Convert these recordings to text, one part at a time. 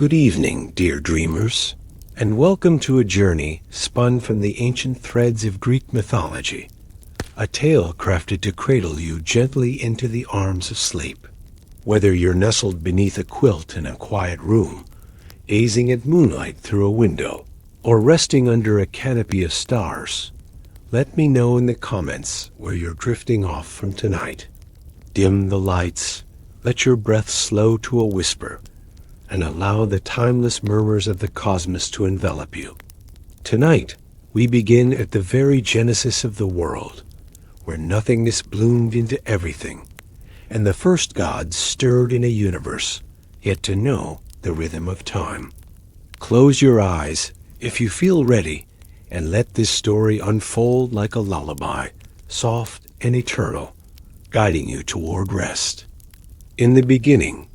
Good evening, dear dreamers, and welcome to a journey spun from the ancient threads of Greek mythology, a tale crafted to cradle you gently into the arms of sleep. Whether you're nestled beneath a quilt in a quiet room, gazing at moonlight through a window, or resting under a canopy of stars, let me know in the comments where you're drifting off from tonight. Dim the lights, let your breath slow to a whisper, and allow the timeless murmurs of the cosmos to envelop you. Tonight, we begin at the very genesis of the world, where nothingness bloomed into everything, and the first gods stirred in a universe yet to know the rhythm of time. Close your eyes if you feel ready, and let this story unfold like a lullaby, soft and eternal, guiding you toward rest. In the beginning,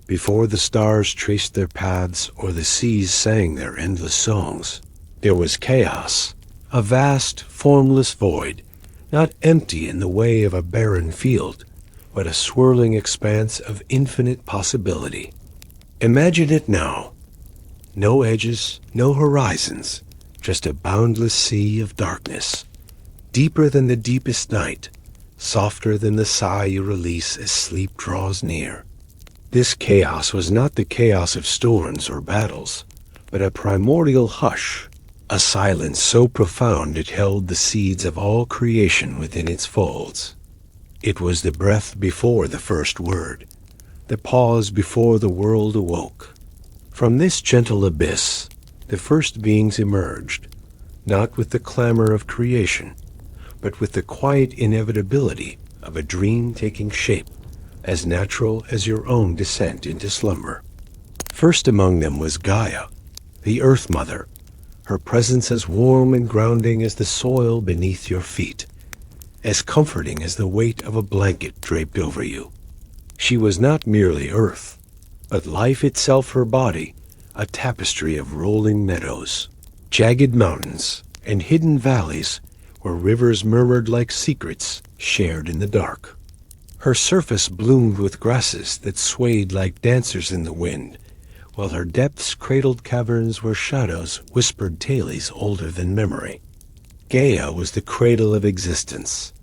before the stars traced their paths or the seas sang their endless songs, there was chaos, a vast, formless void, not empty in the way of a barren field, but a swirling expanse of infinite possibility. Imagine it now. No edges, no horizons, just a boundless sea of darkness, deeper than the deepest night, softer than the sigh you release as sleep draws near. This chaos was not the chaos of storms or battles, but a primordial hush, a silence so profound it held the seeds of all creation within its folds. It was the breath before the first word, the pause before the world awoke. From this gentle abyss, the first beings emerged, not with the clamor of creation, but with the quiet inevitability of a dream taking shape, as natural as your own descent into slumber. First among them was Gaia, the Earth Mother, her presence as warm and grounding as the soil beneath your feet, as comforting as the weight of a blanket draped over you. She was not merely earth, but life itself, her body, a tapestry of rolling meadows, jagged mountains, and hidden valleys where rivers murmured like secrets shared in the dark. Her surface bloomed with grasses that swayed like dancers in the wind, while her depths cradled caverns where shadows whispered tales older than memory. Gaia was the cradle of existence,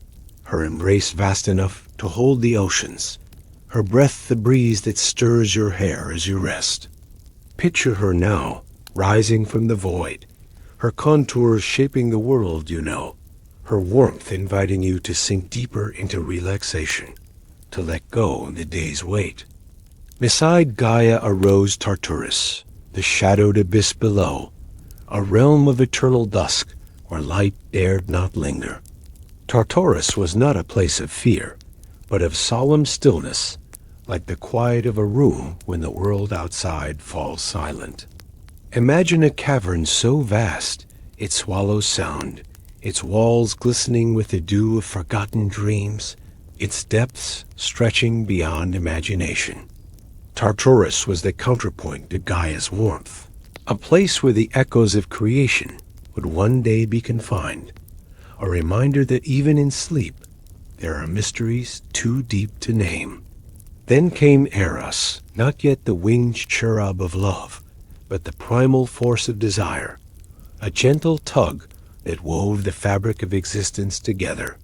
her embrace vast enough to hold the oceans, her breath the breeze that stirs your hair as you rest. Picture her now, rising from the void, her contours shaping the world you know, her warmth inviting you to sink deeper into relaxation, to let go of the day's weight. Beside Gaia arose Tartarus, the shadowed abyss below, a realm of eternal dusk where light dared not linger. Tartarus was not a place of fear, but of solemn stillness, like the quiet of a room when the world outside falls silent. Imagine a cavern so vast it swallows sound, its walls glistening with the dew of forgotten dreams, its depths stretching beyond imagination. Tartarus was the counterpoint to Gaia's warmth, a place where the echoes of creation would one day be confined, a reminder that even in sleep there are mysteries too deep to name. Then came Eros, not yet the winged cherub of love, but the primal force of desire, a gentle tug that wove the fabric of existence together.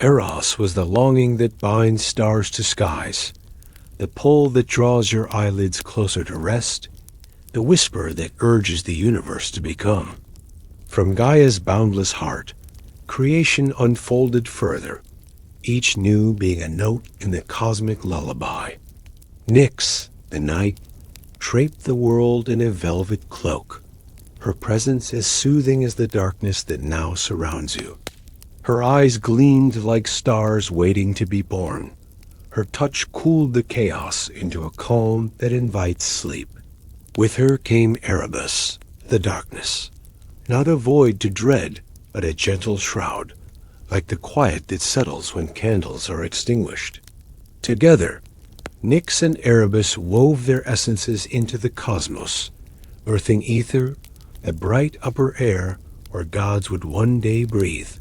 Eros was the longing that binds stars to skies, the pull that draws your eyelids closer to rest, the whisper that urges the universe to become. From Gaia's boundless heart, creation unfolded further, each new being a note in the cosmic lullaby. Nyx, the night, draped the world in a velvet cloak, her presence as soothing as the darkness that now surrounds you. Her eyes gleamed like stars waiting to be born. Her touch cooled the chaos into a calm that invites sleep. With her came Erebus, the darkness, not a void to dread, but a gentle shroud, like the quiet that settles when candles are extinguished. Together, Nyx and Erebus wove their essences into the cosmos, birthing ether, the bright upper air where gods would one day breathe,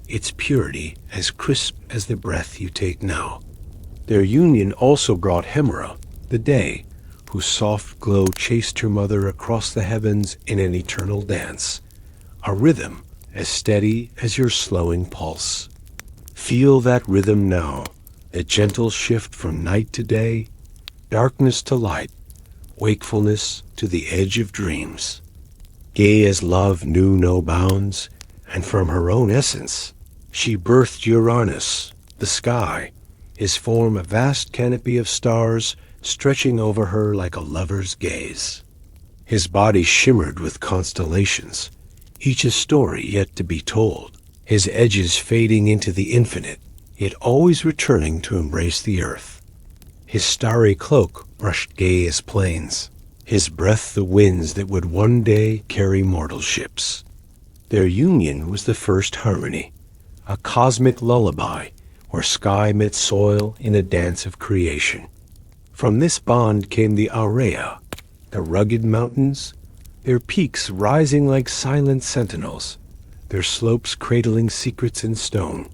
its purity as crisp as the breath you take now. Their union also brought Hemera, the day, whose soft glow chased her mother across the heavens in an eternal dance, a rhythm as steady as your slowing pulse. Feel that rhythm now, a gentle shift from night to day, darkness to light, wakefulness to the edge of dreams. Gay as love knew no bounds, and from her own essence, she birthed Uranus, the sky, his form a vast canopy of stars stretching over her like a lover's gaze. His body shimmered with constellations, each a story yet to be told, his edges fading into the infinite, yet always returning to embrace the earth. His starry cloak brushed gay as plains, his breath the winds that would one day carry mortal ships. Their union was the first harmony, a cosmic lullaby where sky met soil in a dance of creation. From this bond came the aurea, the rugged mountains, their peaks rising like silent sentinels, their slopes cradling secrets in stone.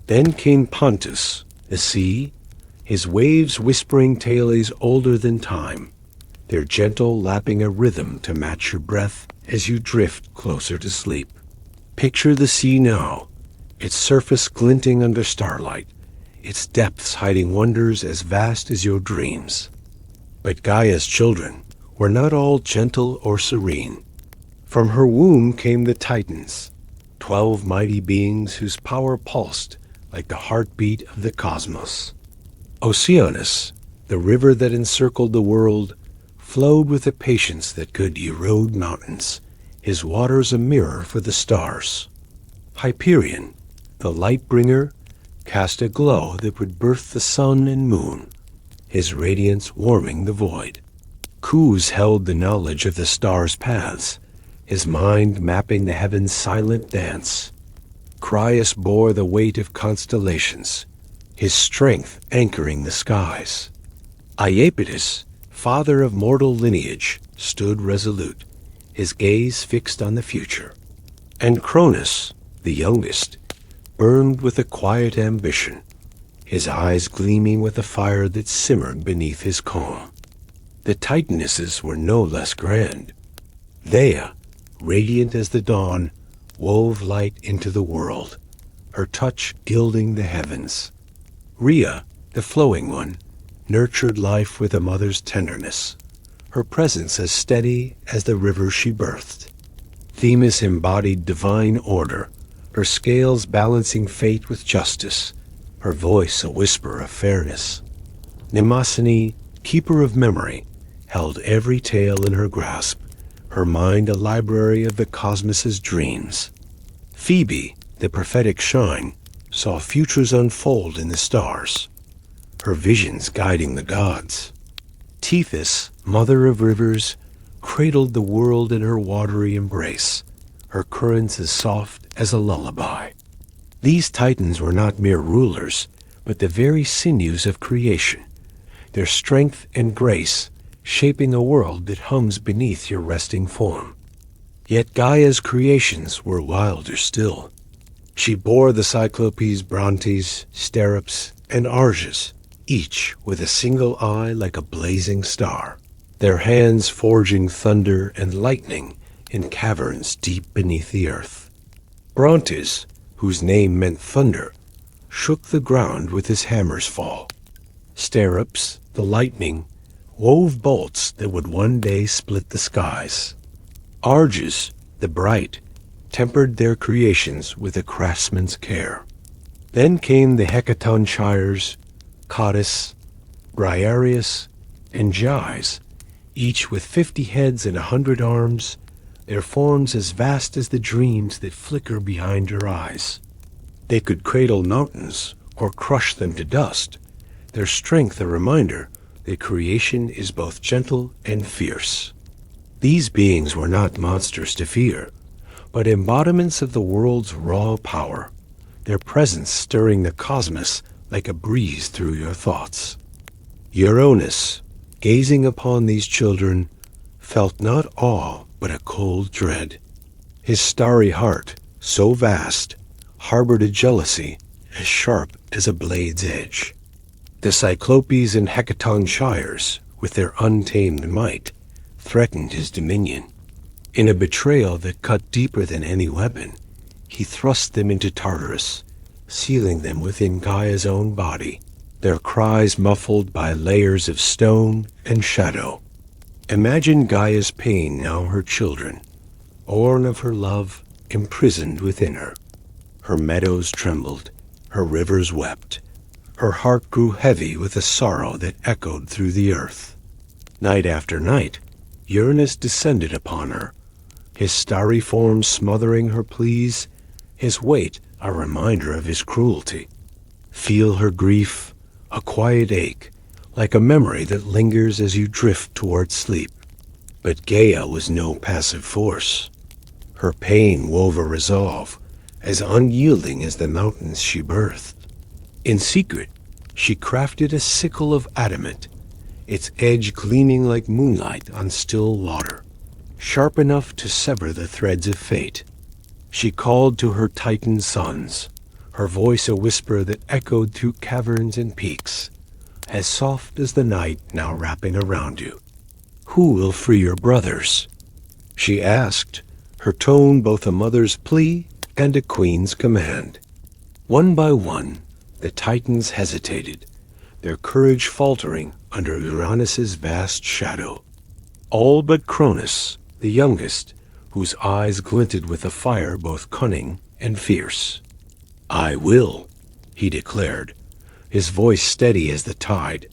Then came Pontus, the sea, his waves whispering tales older than time, their gentle lapping a rhythm to match your breath as you drift closer to sleep. Picture the sea now, its surface glinting under starlight, its depths hiding wonders as vast as your dreams. But Gaia's children were not all gentle or serene. From her womb came the Titans, 12 mighty beings whose power pulsed like the heartbeat of the cosmos. Oceanus, the river that encircled the world, flowed with a patience that could erode mountains, his waters a mirror for the stars. Hyperion, the light bringer, cast a glow that would birth the sun and moon, his radiance warming the void. Kus held the knowledge of the stars' paths, his mind mapping the heavens' silent dance. Crius bore the weight of constellations, his strength anchoring the skies. Iapetus, father of mortal lineage, stood resolute, his gaze fixed on the future. And Cronus, the youngest, burned with a quiet ambition, his eyes gleaming with a fire that simmered beneath his calm. The Titanesses were no less grand. Thea, radiant as the dawn, wove light into the world, her touch gilding the heavens. Rhea, the flowing one, nurtured life with a mother's tenderness, her presence as steady as the river she birthed. Themis embodied divine order, her scales balancing fate with justice, her voice a whisper of fairness. Mnemosyne, keeper of memory, held every tale in her grasp, her mind a library of the cosmos's dreams. Phoebe, the prophetic shine, saw futures unfold in the stars, her visions guiding the gods. Tethys, mother of rivers, cradled the world in her watery embrace, her currents as soft as a lullaby. These titans were not mere rulers, but the very sinews of creation, their strength and grace shaping a world that hums beneath your resting form. Yet Gaia's creations were wilder still. She bore the Cyclopes Brontes, Sterops, and Arges, each with a single eye like a blazing star, their hands forging thunder and lightning in caverns deep beneath the earth. Brontes, whose name meant thunder, shook the ground with his hammer's fall. Sterops, the lightning, wove bolts that would one day split the skies. Arges, the bright, tempered their creations with a craftsman's care. Then came the Hecatonchires, Cottus, Briareus, and Gyes, each with 50 heads and 100 arms, their forms as vast as the dreams that flicker behind your eyes. They could cradle mountains or crush them to dust, their strength a reminder that creation is both gentle and fierce. These beings were not monsters to fear, but embodiments of the world's raw power, their presence stirring the cosmos like a breeze through your thoughts. Uranus, gazing upon these children, felt not awe but a cold dread. His starry heart, so vast, harbored a jealousy as sharp as a blade's edge. The Cyclopes and Hecatonchires with their untamed might, threatened his dominion. In a betrayal that cut deeper than any weapon, he thrust them into Tartarus, sealing them within Gaia's own body, their cries muffled by layers of stone and shadow. Imagine Gaia's pain now her children, born of her love, imprisoned within her. Her meadows trembled, her rivers wept. Her heart grew heavy with a sorrow that echoed through the earth. Night after night, Uranus descended upon her, his starry form smothering her pleas, his weight a reminder of his cruelty. Feel her grief, a quiet ache, like a memory that lingers as you drift toward sleep. But Gaia was no passive force. Her pain wove a resolve, as unyielding as the mountains she birthed. In secret, she crafted a sickle of adamant, its edge gleaming like moonlight on still water, sharp enough to sever the threads of fate. She called to her Titan sons, her voice a whisper that echoed through caverns and peaks, as soft as the night now wrapping around you. "Who will free your brothers?" she asked, her tone both a mother's plea and a queen's command. One by one, the Titans hesitated, their courage faltering under Uranus's vast shadow. All but Cronus, the youngest, whose eyes glinted with a fire both cunning and fierce. "I will," he declared, his voice steady as the tide,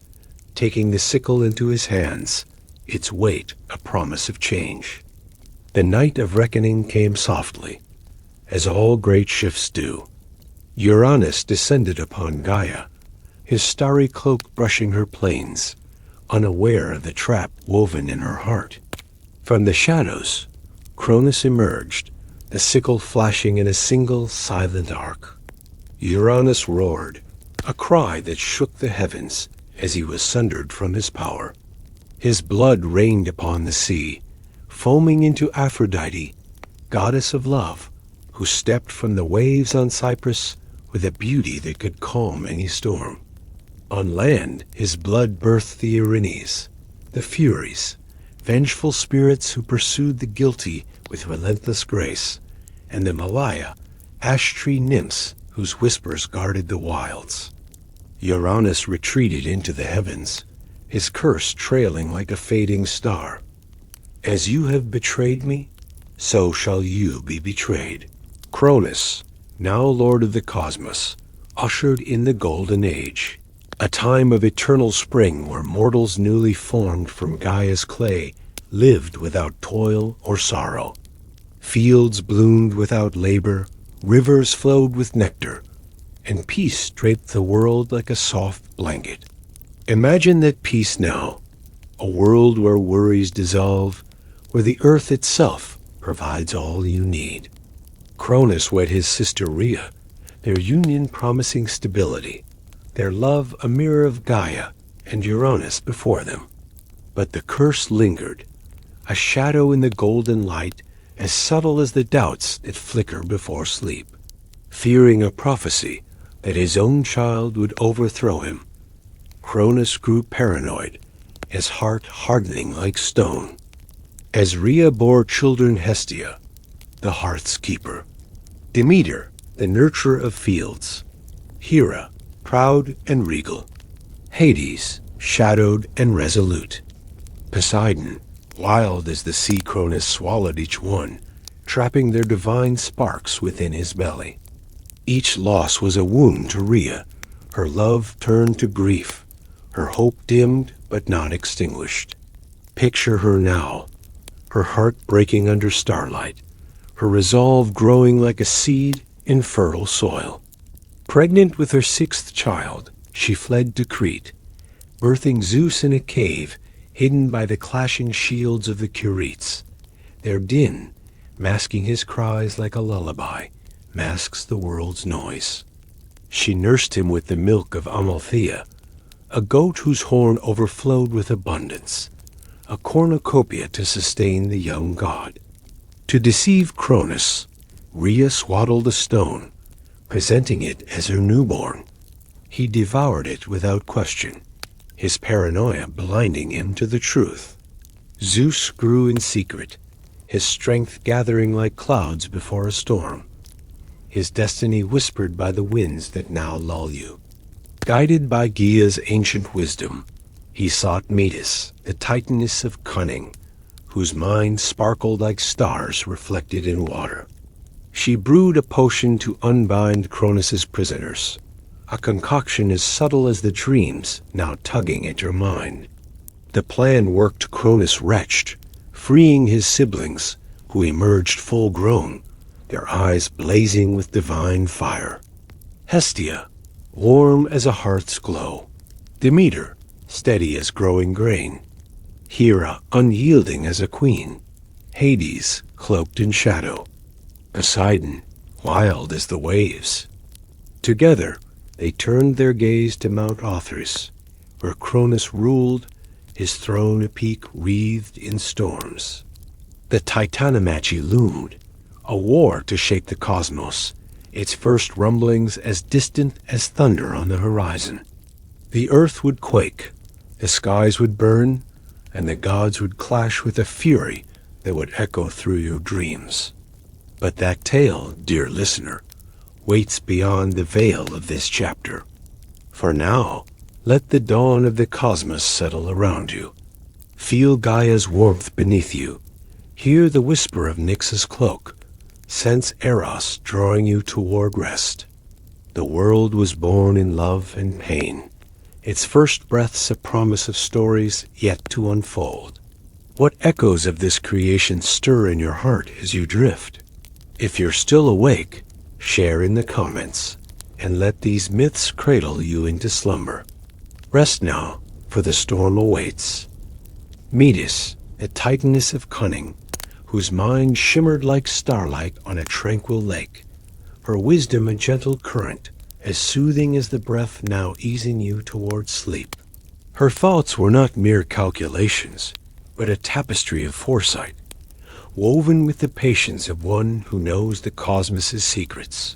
taking the sickle into his hands, its weight a promise of change. The night of reckoning came softly, as all great shifts do. Uranus descended upon Gaia, his starry cloak brushing her plains, unaware of the trap woven in her heart. From the shadows, Cronus emerged, the sickle flashing in a single silent arc. Uranus roared, a cry that shook the heavens as he was sundered from his power. His blood rained upon the sea, foaming into Aphrodite, goddess of love, who stepped from the waves on Cyprus with a beauty that could calm any storm. On land, his blood birthed the Erinyes, the Furies, vengeful spirits who pursued the guilty with relentless grace, and the Malaya, ash-tree nymphs whose whispers guarded the wilds. Uranus retreated into the heavens, his curse trailing like a fading star. "As you have betrayed me, so shall you be betrayed." Cronus, now lord of the cosmos, ushered in the golden age, a time of eternal spring where mortals newly formed from Gaia's clay lived without toil or sorrow. Fields bloomed without labor, rivers flowed with nectar, and peace draped the world like a soft blanket. Imagine that peace now, a world where worries dissolve, where the earth itself provides all you need. Cronus wed his sister Rhea, their union promising stability, their love a mirror of Gaia and Uranus before them. But the curse lingered, a shadow in the golden light as subtle as the doubts that flicker before sleep. Fearing a prophecy that his own child would overthrow him, Cronus grew paranoid, his heart hardening like stone. As Rhea bore children Hestia, the hearth's keeper, Demeter, the nurturer of fields, Hera, proud and regal, Hades, shadowed and resolute, Poseidon, wild as the sea Cronus swallowed each one, trapping their divine sparks within his belly. Each loss was a wound to Rhea, her love turned to grief, her hope dimmed but not extinguished. Picture her now, her heart breaking under starlight, her resolve growing like a seed in fertile soil. Pregnant with her sixth child, she fled to Crete, birthing Zeus in a cave hidden by the clashing shields of the Curetes. Their din, masking his cries like a lullaby, masks the world's noise. She nursed him with the milk of Amalthea, a goat whose horn overflowed with abundance, a cornucopia to sustain the young god. To deceive Cronus, Rhea swaddled a stone, presenting it as her newborn. He devoured it without question, his paranoia blinding him to the truth. Zeus grew in secret, his strength gathering like clouds before a storm, his destiny whispered by the winds that now lull you. Guided by Gaia's ancient wisdom, he sought Metis, the titaness of cunning, whose mind sparkled like stars reflected in water. She brewed a potion to unbind Cronus's prisoners, a concoction as subtle as the dreams now tugging at your mind. The plan worked Cronus wretched, freeing his siblings, who emerged full-grown, their eyes blazing with divine fire. Hestia, warm as a hearth's glow. Demeter, steady as growing grain. Hera, unyielding as a queen. Hades, cloaked in shadow. Poseidon, wild as the waves. Together, they turned their gaze to Mount Othrys, where Cronus ruled, his throne a peak wreathed in storms. The Titanomachi loomed, a war to shake the cosmos, its first rumblings as distant as thunder on the horizon. The earth would quake, the skies would burn, and the gods would clash with a fury that would echo through your dreams. But that tale, dear listener, waits beyond the veil of this chapter. For now, let the dawn of the cosmos settle around you. Feel Gaia's warmth beneath you. Hear the whisper of Nyx's cloak. Sense Eros drawing you toward rest. The world was born in love and pain, its first breaths a promise of stories yet to unfold. What echoes of this creation stir in your heart as you drift? If you're still awake, share in the comments, and let these myths cradle you into slumber. Rest now, for the storm awaits. Metis, a titaness of cunning, whose mind shimmered like starlight on a tranquil lake, her wisdom a gentle current, as soothing as the breath now easing you toward sleep. Her thoughts were not mere calculations, but a tapestry of foresight, woven with the patience of one who knows the cosmos's secrets.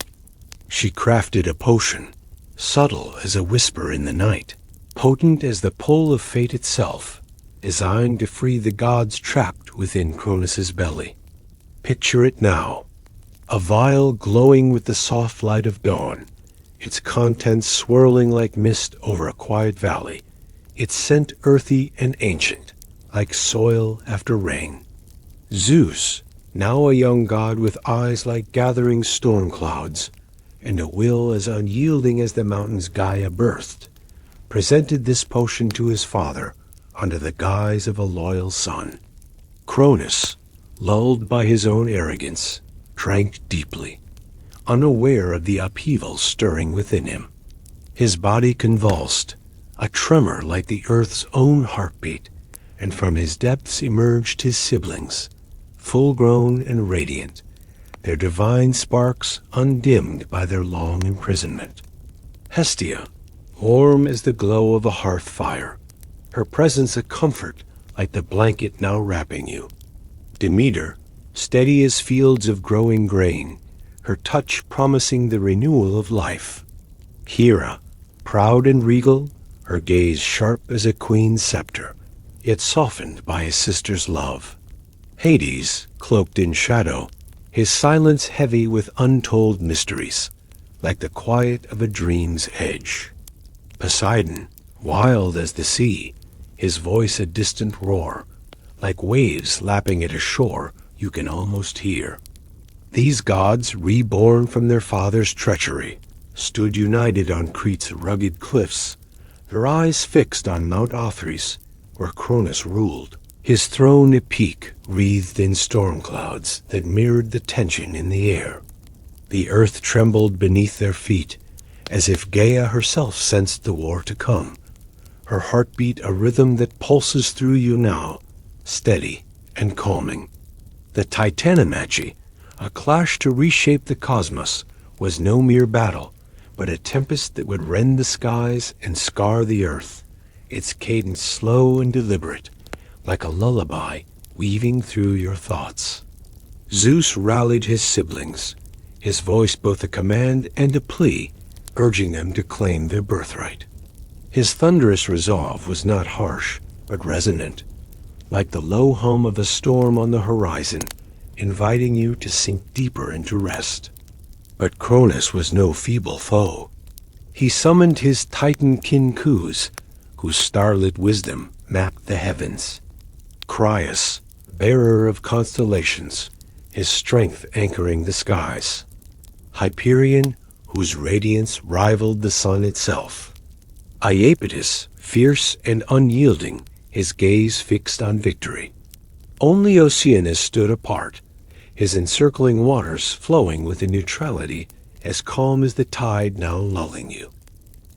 She crafted a potion, subtle as a whisper in the night, potent as the pull of fate itself, designed to free the gods trapped within Cronus's belly. Picture it now, a vial glowing with the soft light of dawn, its contents swirling like mist over a quiet valley, its scent earthy and ancient, like soil after rain. Zeus, now a young god with eyes like gathering storm clouds, and a will as unyielding as the mountains Gaia birthed, presented this potion to his father under the guise of a loyal son. Cronus, lulled by his own arrogance, drank deeply, unaware of the upheaval stirring within him. His body convulsed, a tremor like the earth's own heartbeat, and from his depths emerged his siblings, full-grown and radiant, their divine sparks undimmed by their long imprisonment. Hestia, warm as the glow of a hearth fire, her presence a comfort like the blanket now wrapping you. Demeter, steady as fields of growing grain, her touch promising the renewal of life. Hera, proud and regal, her gaze sharp as a queen's scepter, yet softened by his sister's love. Hades, cloaked in shadow, his silence heavy with untold mysteries, like the quiet of a dream's edge. Poseidon, wild as the sea, his voice a distant roar, like waves lapping at a shore you can almost hear. These gods, reborn from their father's treachery, stood united on Crete's rugged cliffs, their eyes fixed on Mount Othrys, where Cronus ruled, his throne a peak wreathed in storm clouds that mirrored the tension in the air. The earth trembled beneath their feet, as if Gaia herself sensed the war to come, her heartbeat a rhythm that pulses through you now, steady and calming. The Titanomachi, a clash to reshape the cosmos, was no mere battle, but a tempest that would rend the skies and scar the earth, its cadence slow and deliberate, like a lullaby weaving through your thoughts. Zeus rallied his siblings, his voice both a command and a plea, urging them to claim their birthright. His thunderous resolve was not harsh, but resonant, like the low hum of a storm on the horizon, inviting you to sink deeper into rest. But Cronus was no feeble foe. He summoned his titan Kinkus, whose starlit wisdom mapped the heavens. Crius, bearer of constellations, his strength anchoring the skies. Hyperion, whose radiance rivaled the sun itself. Iapetus, fierce and unyielding, his gaze fixed on victory. Only Oceanus stood apart, his encircling waters flowing with a neutrality as calm as the tide now lulling you.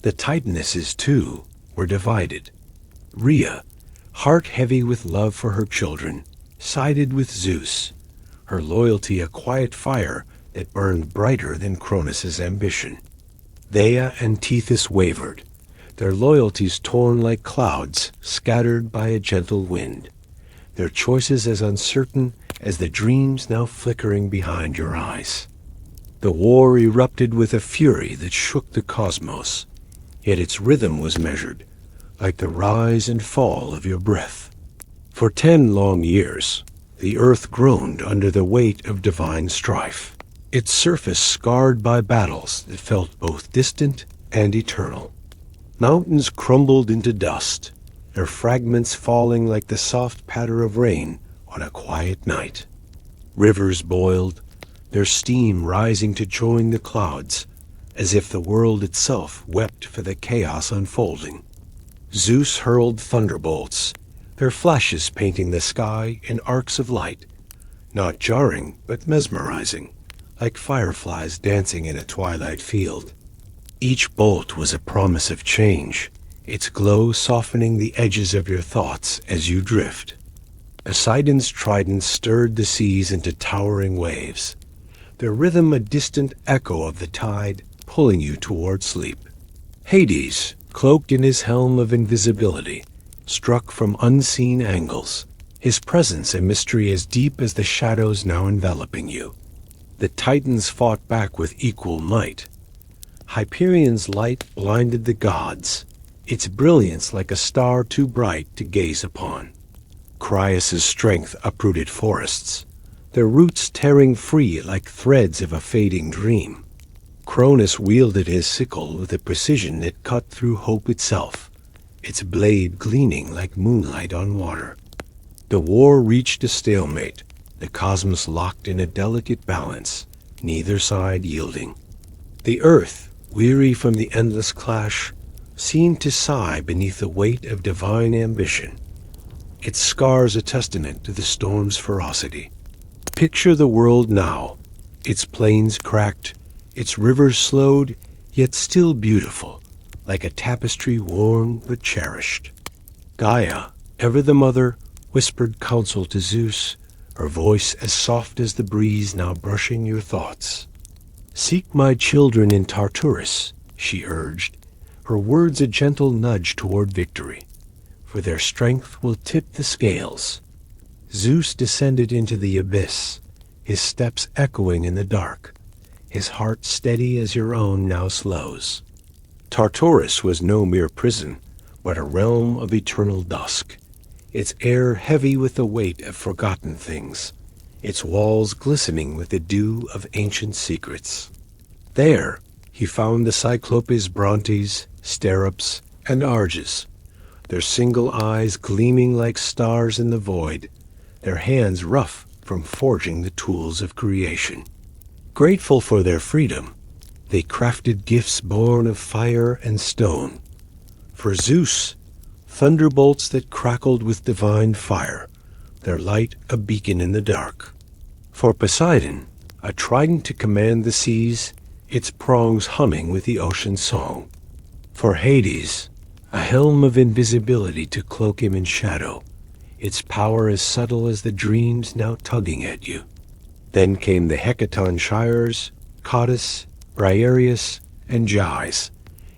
The Titanesses, too, were divided. Rhea, heart heavy with love for her children, sided with Zeus, her loyalty a quiet fire that burned brighter than Cronus's ambition. Theia and Tethys wavered, their loyalties torn like clouds scattered by a gentle wind, their choices as uncertain as the dreams now flickering behind your eyes. The war erupted with a fury that shook the cosmos, yet its rhythm was measured, like the rise and fall of your breath. For 10 long years, the earth groaned under the weight of divine strife, its surface scarred by battles that felt both distant and eternal. Mountains crumbled into dust, their fragments falling like the soft patter of rain on a quiet night. Rivers boiled, their steam rising to join the clouds, as if the world itself wept for the chaos unfolding. Zeus hurled thunderbolts, their flashes painting the sky in arcs of light, not jarring but mesmerizing, like fireflies dancing in a twilight field. Each bolt was a promise of change, its glow softening the edges of your thoughts as you drift. Poseidon's trident stirred the seas into towering waves, their rhythm a distant echo of the tide pulling you toward sleep. Hades, cloaked in his helm of invisibility, struck from unseen angles, his presence a mystery as deep as the shadows now enveloping you. The Titans fought back with equal might. Hyperion's light blinded the gods, its brilliance like a star too bright to gaze upon. Crius's strength uprooted forests, their roots tearing free like threads of a fading dream. Cronus wielded his sickle with a precision that cut through hope itself, its blade gleaming like moonlight on water. The war reached a stalemate, the cosmos locked in a delicate balance, neither side yielding. The earth, weary from the endless clash, seemed to sigh beneath the weight of divine ambition, its scars a testament to the storm's ferocity. Picture the world now, its plains cracked, its rivers slowed, yet still beautiful, like a tapestry worn but cherished. Gaia, ever the mother, whispered counsel to Zeus, her voice as soft as the breeze now brushing your thoughts. "Seek my children in Tartarus," she urged, her words a gentle nudge toward victory, for their strength will tip the scales. Zeus descended into the abyss, his steps echoing in the dark, his heart steady as your own now slows. Tartarus was no mere prison, but a realm of eternal dusk, its air heavy with the weight of forgotten things, its walls glistening with the dew of ancient secrets. There he found the Cyclopes Brontes, Sterops, and Arges, their single eyes gleaming like stars in the void, their hands rough from forging the tools of creation. Grateful for their freedom, they crafted gifts born of fire and stone. For Zeus, thunderbolts that crackled with divine fire, their light a beacon in the dark. For Poseidon, a trident to command the seas, its prongs humming with the ocean's song. For Hades, a helm of invisibility to cloak him in shadow, its power as subtle as the dreams now tugging at you. Then came the Hecaton Shires, Cottus, Briareus, and Gyes,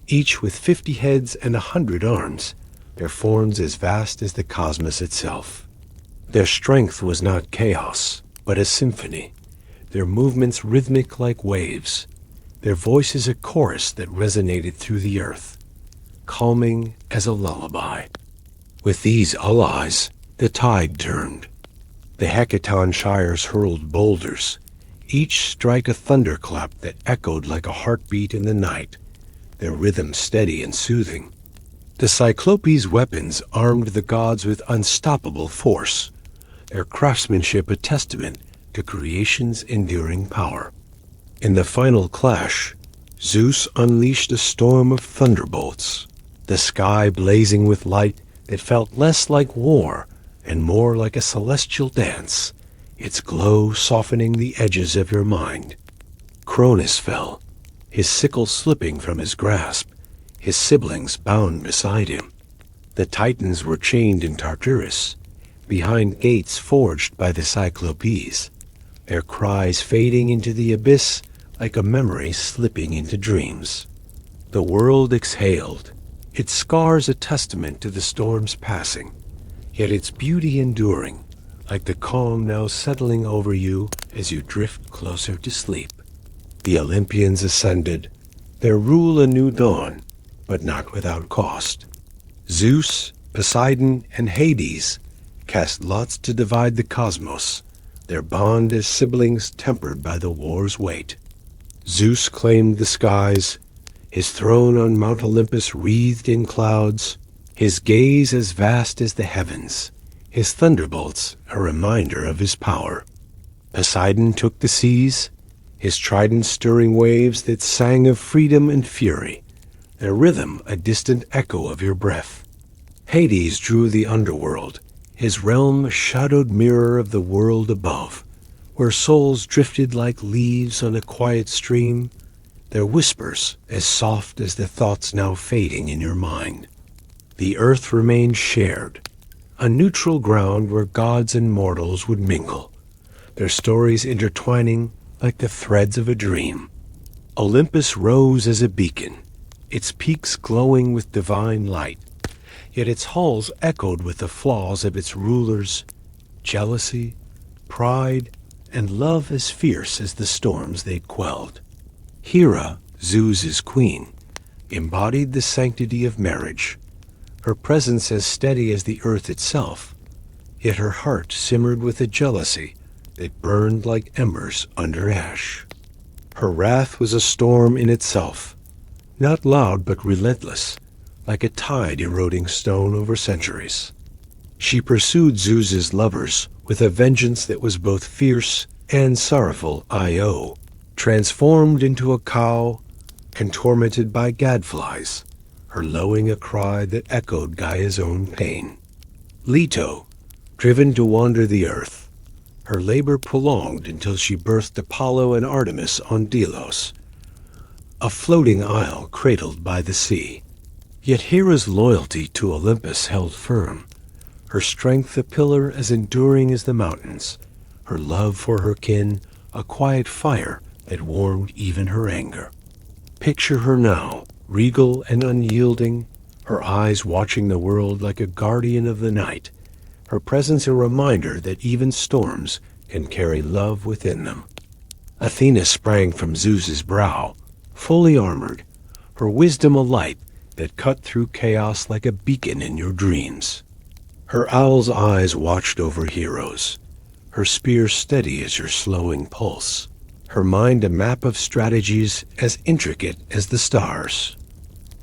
each with 50 heads and 100 arms, their forms as vast as the cosmos itself. Their strength was not chaos, but a symphony, their movements rhythmic like waves, their voices a chorus that resonated through the earth. calming as a lullaby. With these allies, the tide turned. The Hecaton Shires hurled boulders, each strike a thunderclap that echoed like a heartbeat in the night, their rhythm steady and soothing. The Cyclopes' weapons armed the gods with unstoppable force, their craftsmanship a testament to creation's enduring power. In the final clash, Zeus unleashed a storm of thunderbolts, the sky blazing with light that felt less like war and more like a celestial dance, its glow softening the edges of your mind. Cronus fell, his sickle slipping from his grasp, his siblings bound beside him. The Titans were chained in Tartarus, behind gates forged by the Cyclopes, their cries fading into the abyss like a memory slipping into dreams. The world exhaled, its scars a testament to the storm's passing, yet its beauty enduring, like the calm now settling over you as you drift closer to sleep. The Olympians ascended, their rule a new dawn, but not without cost. Zeus, Poseidon, and Hades cast lots to divide the cosmos, their bond as siblings tempered by the war's weight. Zeus claimed the skies, his throne on Mount Olympus wreathed in clouds, his gaze as vast as the heavens, his thunderbolts a reminder of his power. Poseidon took the seas, his trident stirring waves that sang of freedom and fury, their rhythm a distant echo of your breath. Hades drew the underworld, his realm a shadowed mirror of the world above, where souls drifted like leaves on a quiet stream, their whispers as soft as the thoughts now fading in your mind. The earth remained shared, a neutral ground where gods and mortals would mingle, their stories intertwining like the threads of a dream. Olympus rose as a beacon, its peaks glowing with divine light, yet its halls echoed with the flaws of its rulers, jealousy, pride, and love as fierce as the storms they'd quelled. Hera, Zeus's queen, embodied the sanctity of marriage, her presence as steady as the earth itself, yet her heart simmered with a jealousy that burned like embers under ash. Her wrath was a storm in itself, not loud but relentless, like a tide eroding stone over centuries. She pursued Zeus's lovers with a vengeance that was both fierce and sorrowful. Io, transformed into a cow, contormented by gadflies, her lowing a cry that echoed Gaia's own pain. Leto, driven to wander the earth, her labor prolonged until she birthed Apollo and Artemis on Delos, a floating isle cradled by the sea. Yet Hera's loyalty to Olympus held firm, her strength a pillar as enduring as the mountains, her love for her kin a quiet fire that warmed even her anger. Picture her now, regal and unyielding, her eyes watching the world like a guardian of the night, her presence a reminder that even storms can carry love within them. Athena sprang from Zeus's brow, fully armored, her wisdom a light that cut through chaos like a beacon in your dreams. Her owl's eyes watched over heroes, her spear steady as your slowing pulse, her mind a map of strategies as intricate as the stars.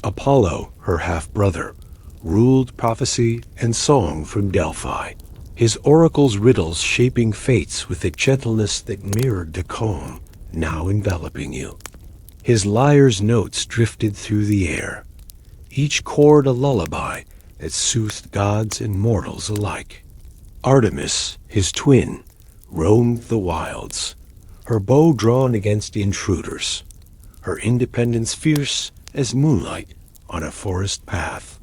Apollo, her half-brother, ruled prophecy and song from Delphi, his oracle's riddles shaping fates with a gentleness that mirrored the calm now enveloping you. His lyre's notes drifted through the air, each chord a lullaby that soothed gods and mortals alike. Artemis, his twin, roamed the wilds, her bow drawn against intruders, her independence fierce as moonlight on a forest path.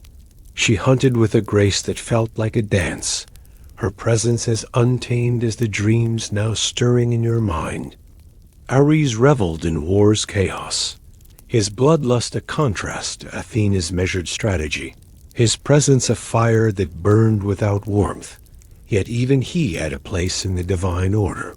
She hunted with a grace that felt like a dance, her presence as untamed as the dreams now stirring in your mind. Ares reveled in war's chaos, his bloodlust a contrast to Athena's measured strategy, his presence a fire that burned without warmth, yet even he had a place in the divine order.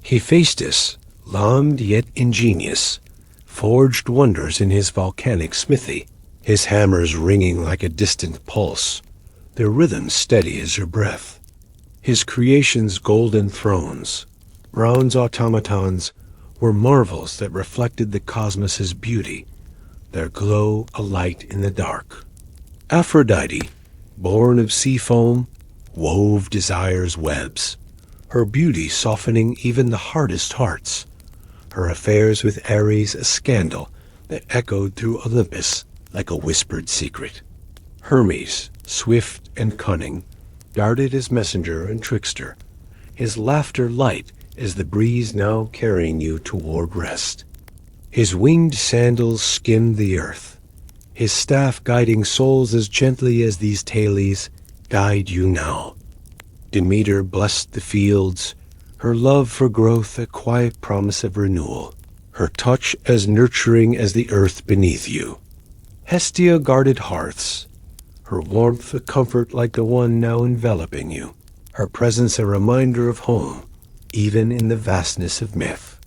Hephaestus, lamed yet ingenious, forged wonders in his volcanic smithy, his hammers ringing like a distant pulse, their rhythm steady as your breath. His creation's golden thrones, bronze automatons, were marvels that reflected the cosmos's beauty, their glow a light in the dark. Aphrodite, born of sea foam, wove desire's webs, her beauty softening even the hardest hearts, her affairs with Ares a scandal that echoed through Olympus like a whispered secret. Hermes, swift and cunning, darted as messenger and trickster, his laughter light as the breeze now carrying you toward rest. His winged sandals skimmed the earth, his staff guiding souls as gently as these Thales guide you now. Demeter blessed the fields, her love for growth a quiet promise of renewal, her touch as nurturing as the earth beneath you. Hestia guarded hearths, her warmth a comfort like the one now enveloping you, her presence a reminder of home, even in the vastness of myth.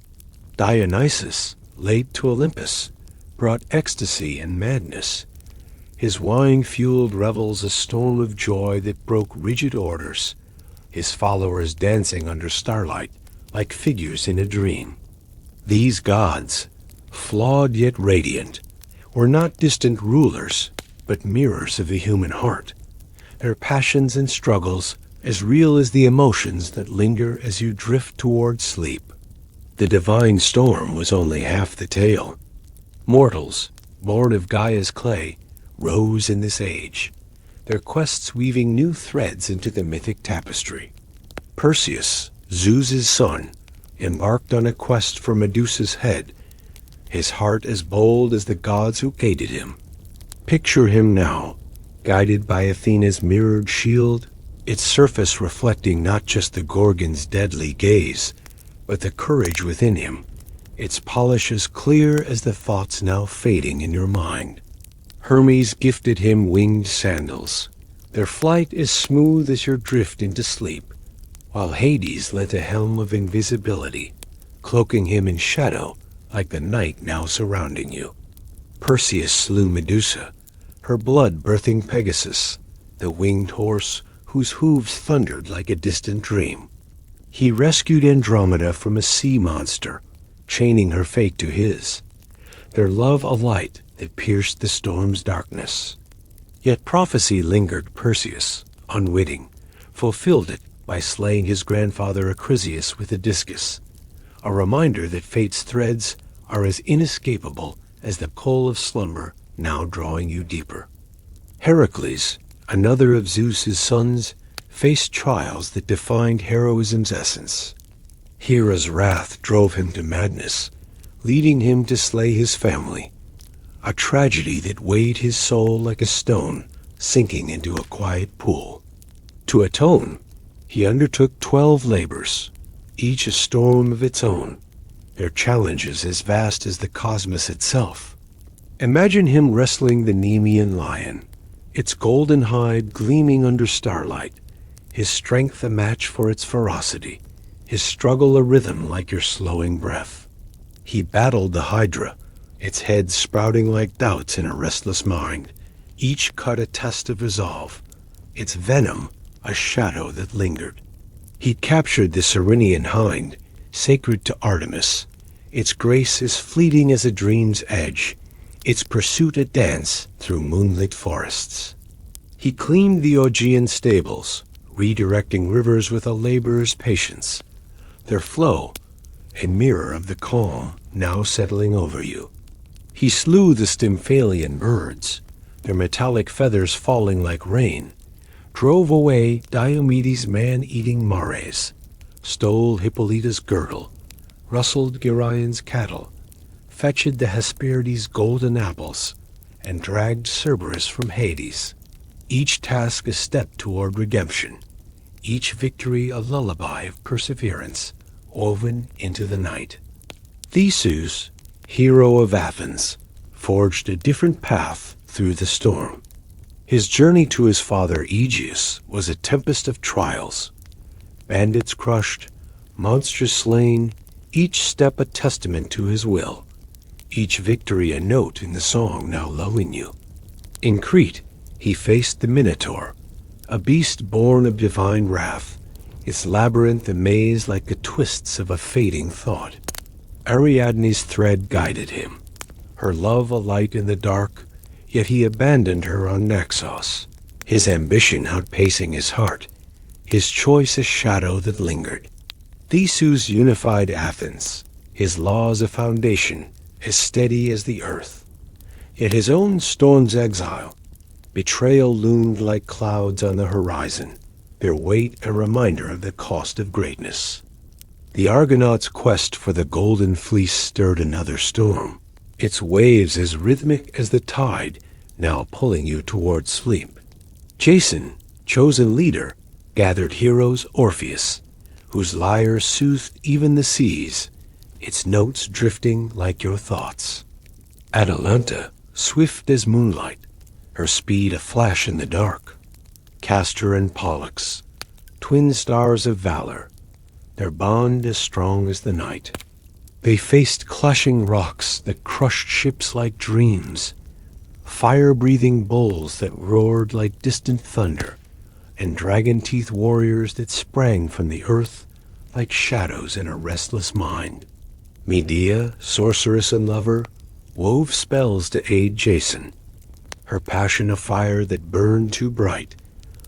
Dionysus, late to Olympus, brought ecstasy and madness, his wine-fueled revels a storm of joy that broke rigid orders, his followers dancing under starlight like figures in a dream. These gods, flawed yet radiant, were not distant rulers, but mirrors of the human heart, their passions and struggles as real as the emotions that linger as you drift toward sleep. The divine storm was only half the tale. Mortals, born of Gaia's clay, rose in this age, their quests weaving new threads into the mythic tapestry. Perseus, Zeus's son, embarked on a quest for Medusa's head, his heart as bold as the gods who aided him. Picture him now, guided by Athena's mirrored shield, its surface reflecting not just the Gorgon's deadly gaze, but the courage within him, its polish as clear as the thoughts now fading in your mind. Hermes gifted him winged sandals, their flight as smooth as your drift into sleep, while Hades lent a helm of invisibility, cloaking him in shadow like the night now surrounding you. Perseus slew Medusa, her blood birthing Pegasus, the winged horse whose hooves thundered like a distant dream. He rescued Andromeda from a sea monster, chaining her fate to his, their love a light that pierced the storm's darkness. Yet prophecy lingered Perseus, unwitting, fulfilled it by slaying his grandfather Acrisius with a discus, a reminder that fate's threads are as inescapable as the pull of slumber now drawing you deeper. Heracles, another of Zeus's sons, faced trials that defined heroism's essence. Hera's wrath drove him to madness, leading him to slay his family, a tragedy that weighed his soul like a stone sinking into a quiet pool. To atone, he undertook 12 labors, each a storm of its own, their challenges as vast as the cosmos itself. Imagine him wrestling the Nemean lion, its golden hide gleaming under starlight, his strength a match for its ferocity, his struggle a rhythm like your slowing breath. He battled the Hydra, its head sprouting like doubts in a restless mind, each cut a test of resolve, its venom a shadow that lingered. He captured the Cyrenian hind, sacred to Artemis, its grace as fleeting as a dream's edge, its pursuit a dance through moonlit forests. He cleaned the Augean stables, redirecting rivers with a laborer's patience, their flow a mirror of the calm now settling over you. He slew the Stymphalian birds, their metallic feathers falling like rain, drove away Diomedes' man-eating mares, stole Hippolyta's girdle, rustled Gerion's cattle, fetched the Hesperides' golden apples, and dragged Cerberus from Hades, each task a step toward redemption, each victory a lullaby of perseverance woven into the night. Theseus, hero of Athens, forged a different path through the storm. His journey to his father Aegeus was a tempest of trials. Bandits crushed, monsters slain, each step a testament to his will, each victory a note in the song now lulling you. In Crete, he faced the Minotaur, a beast born of divine wrath, its labyrinth a maze like the twists of a fading thought. Ariadne's thread guided him, her love a light in the dark, yet he abandoned her on Naxos, his ambition outpacing his heart, his choice a shadow that lingered. Theseus unified Athens, his laws a foundation as steady as the earth. Yet his own storm's exile, betrayal loomed like clouds on the horizon, their weight a reminder of the cost of greatness. The Argonauts' quest for the golden fleece stirred another storm, its waves as rhythmic as the tide, now pulling you toward sleep. Jason, chosen leader, gathered heroes Orpheus, whose lyre soothed even the seas, its notes drifting like your thoughts. Atalanta, swift as moonlight, her speed a flash in the dark. Castor and Pollux, twin stars of valor, their bond as strong as the night. They faced clashing rocks that crushed ships like dreams, fire-breathing bulls that roared like distant thunder, and dragon-teeth warriors that sprang from the earth like shadows in a restless mind. Medea, sorceress and lover, wove spells to aid Jason, her passion a fire that burned too bright,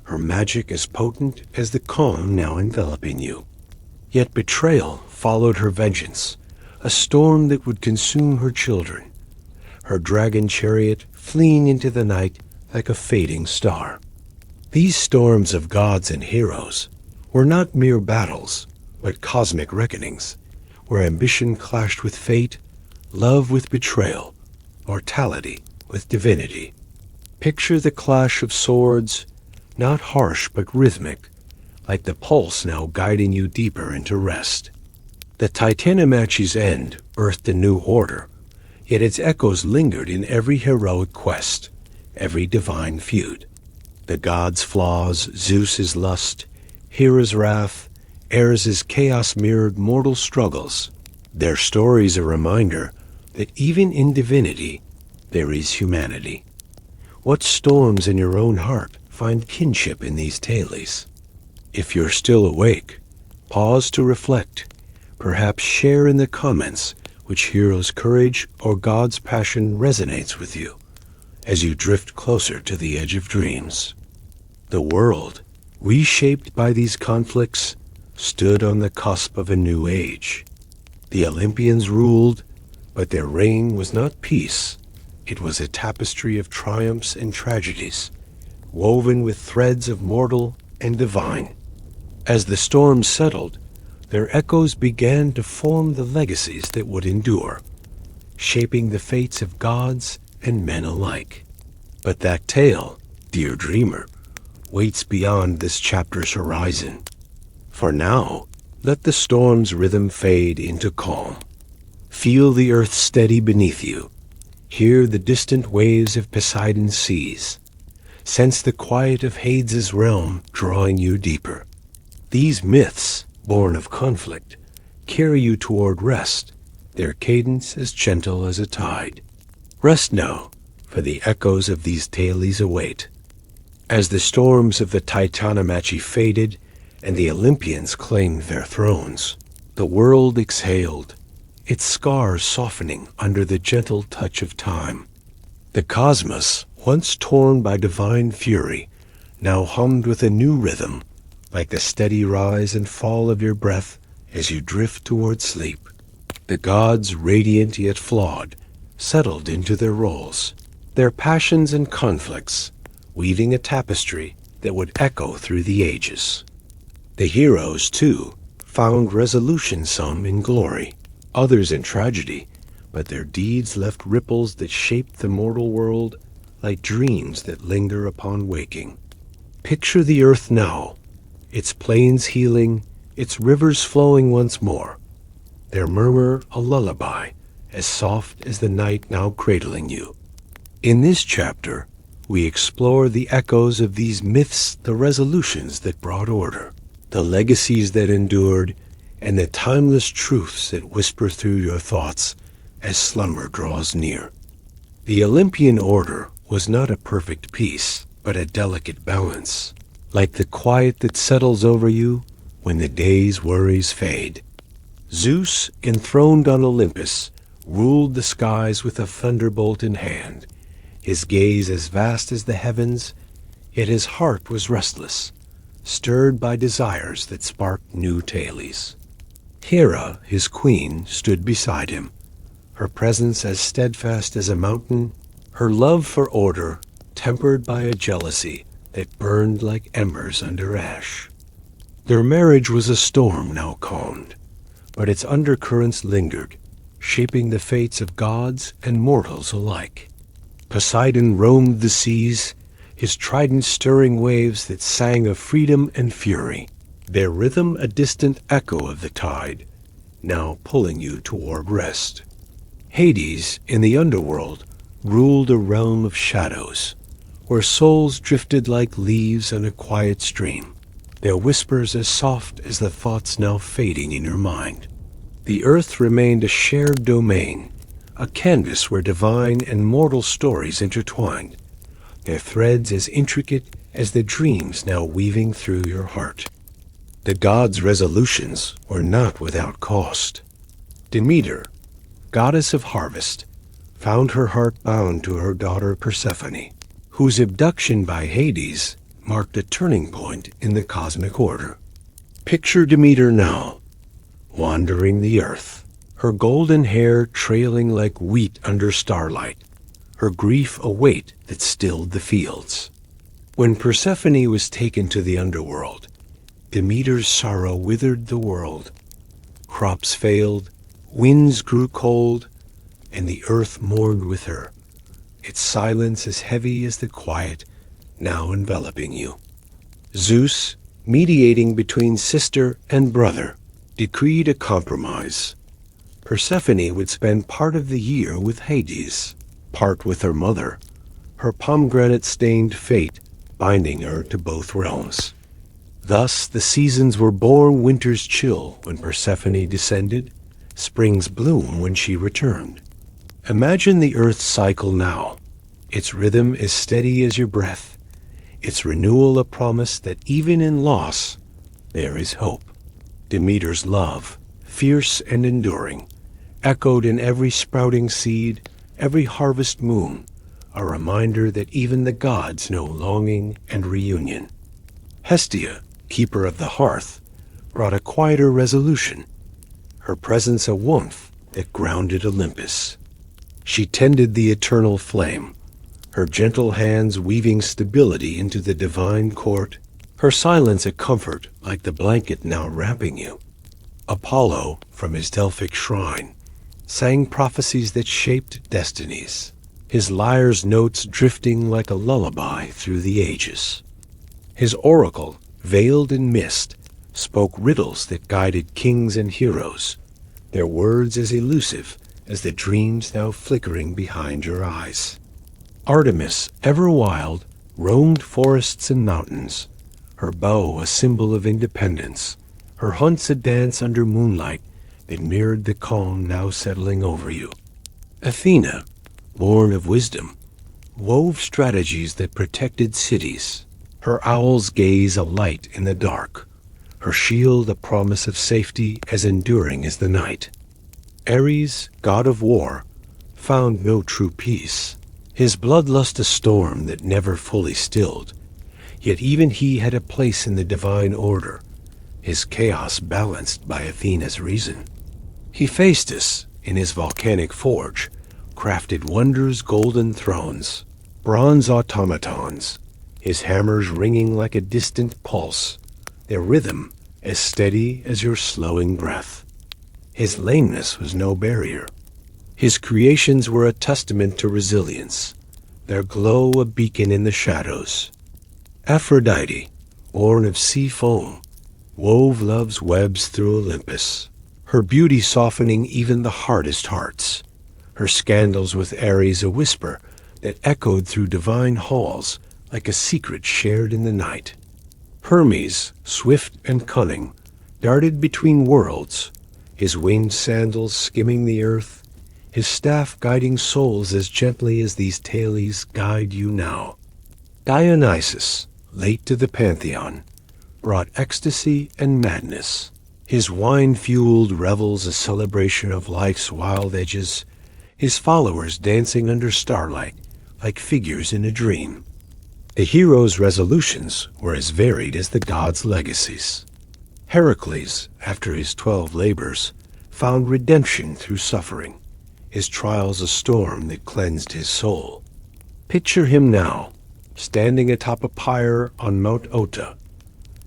her magic as potent as the calm now enveloping you. Yet betrayal followed her vengeance, a storm that would consume her children, her dragon chariot fleeing into the night like a fading star. These storms of gods and heroes were not mere battles, but cosmic reckonings, where ambition clashed with fate, love with betrayal, mortality with divinity. Picture the clash of swords, not harsh but rhythmic, like the pulse now guiding you deeper into rest. The Titanomachy's end birthed a new order, yet its echoes lingered in every heroic quest, every divine feud. The gods' flaws, Zeus's lust, Hera's wrath, Ares' chaos mirrored mortal struggles, their stories a reminder that even in divinity there is humanity. What storms in your own heart find kinship in these tales? If you're still awake, pause to reflect, perhaps share in the comments which hero's courage or God's passion resonates with you as you drift closer to the edge of dreams. The world, reshaped by these conflicts, stood on the cusp of a new age. The Olympians ruled, but their reign was not peace. It was a tapestry of triumphs and tragedies, woven with threads of mortal and divine. As the storms settled, their echoes began to form the legacies that would endure, shaping the fates of gods and men alike. But that tale, dear dreamer, waits beyond this chapter's horizon. For now, let the storm's rhythm fade into calm. Feel the earth steady beneath you. Hear the distant waves of Poseidon's seas. Sense the quiet of Hades' realm drawing you deeper. These myths, born of conflict, carry you toward rest, their cadence as gentle as a tide. Rest now, for the echoes of these tales await. As the storms of the Titanomachy faded and the Olympians claimed their thrones, the world exhaled, its scars softening under the gentle touch of time. The cosmos, once torn by divine fury, now hummed with a new rhythm, like the steady rise and fall of your breath as you drift toward sleep. The gods, radiant yet flawed, settled into their roles, their passions and conflicts, weaving a tapestry that would echo through the ages. The heroes, too, found resolution, some in glory, others in tragedy, but their deeds left ripples that shaped the mortal world like dreams that linger upon waking. Picture the earth now, its plains healing, its rivers flowing once more, their murmur a lullaby as soft as the night now cradling you. In this chapter, we explore the echoes of these myths, the resolutions that brought order, the legacies that endured, and the timeless truths that whisper through your thoughts as slumber draws near. The Olympian order was not a perfect peace, but a delicate balance, like the quiet that settles over you when the day's worries fade. Zeus, enthroned on Olympus, ruled the skies with a thunderbolt in hand, his gaze as vast as the heavens, yet his heart was restless, stirred by desires that sparked new tales. Hera, his queen, stood beside him, her presence as steadfast as a mountain, her love for order tempered by a jealousy that burned like embers under ash. Their marriage was a storm now calmed, but its undercurrents lingered, shaping the fates of gods and mortals alike. Poseidon roamed the seas, his trident stirring waves that sang of freedom and fury, their rhythm a distant echo of the tide, now pulling you toward rest. Hades, in the underworld, ruled a realm of shadows, where souls drifted like leaves on a quiet stream, their whispers as soft as the thoughts now fading in your mind. The earth remained a shared domain, a canvas where divine and mortal stories intertwined, their threads as intricate as the dreams now weaving through your heart. The gods' resolutions were not without cost. Demeter, goddess of harvest, found her heart bound to her daughter Persephone, whose abduction by Hades marked a turning point in the cosmic order. Picture Demeter now, wandering the earth, her golden hair trailing like wheat under starlight, her grief a weight that stilled the fields. When Persephone was taken to the underworld, Demeter's sorrow withered the world. Crops failed, winds grew cold, and the earth mourned with her, its silence as heavy as the quiet now enveloping you. Zeus, mediating between sister and brother, decreed a compromise. Persephone would spend part of the year with Hades, part with her mother, her pomegranate-stained fate binding her to both realms. Thus the seasons were born winter's chill when Persephone descended, spring's bloom when she returned. Imagine the earth's cycle now, its rhythm as steady as your breath, its renewal a promise that even in loss there is hope. Demeter's love, fierce and enduring, echoed in every sprouting seed, every harvest moon, a reminder that even the gods know longing and reunion. Hestia, keeper of the hearth, brought a quieter resolution, her presence a warmth that grounded Olympus. She tended the eternal flame, her gentle hands weaving stability into the divine court, her silence a comfort like the blanket now wrapping you. Apollo, from his Delphic shrine, sang prophecies that shaped destinies, his lyre's notes drifting like a lullaby through the ages. His oracle, veiled in mist, spoke riddles that guided kings and heroes, their words as elusive as the dreams now flickering behind your eyes. Artemis, ever wild, roamed forests and mountains, her bow a symbol of independence, her hunts a dance under moonlight that mirrored the calm now settling over you. Athena, born of wisdom, wove strategies that protected cities, her owl's gaze a light in the dark, her shield a promise of safety as enduring as the night. Ares, god of war, found no true peace, his bloodlust a storm that never fully stilled, yet even he had a place in the divine order, his chaos balanced by Athena's reason. Hephaestus, in his volcanic forge, crafted wonders' golden thrones, bronze automatons, his hammers ringing like a distant pulse, their rhythm as steady as your slowing breath. His lameness was no barrier. His creations were a testament to resilience, their glow a beacon in the shadows. Aphrodite, born of sea foam, wove love's webs through Olympus, her beauty softening even the hardest hearts, her scandals with Ares a whisper that echoed through divine halls like a secret shared in the night. Hermes, swift and cunning, darted between worlds, his winged sandals skimming the earth, his staff guiding souls as gently as these tales guide you now. Dionysus, late to the pantheon, brought ecstasy and madness. His wine-fueled revels a celebration of life's wild edges, his followers dancing under starlight like figures in a dream. The hero's resolutions were as varied as the gods' legacies. Heracles, after his 12 labors, found redemption through suffering, his trials a storm that cleansed his soul. Picture him now, standing atop a pyre on Mount Ota,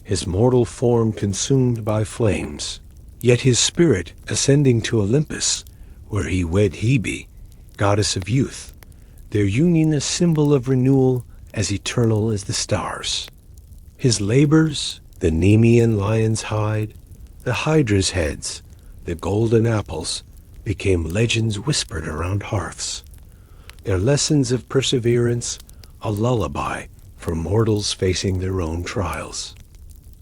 his mortal form consumed by flames, yet his spirit ascending to Olympus, where he wed Hebe, goddess of youth, their union a symbol of renewal as eternal as the stars. His labors, the Nemean lion's hide, the Hydra's heads, the golden apples, became legends whispered around hearths. Their lessons of perseverance, a lullaby for mortals facing their own trials.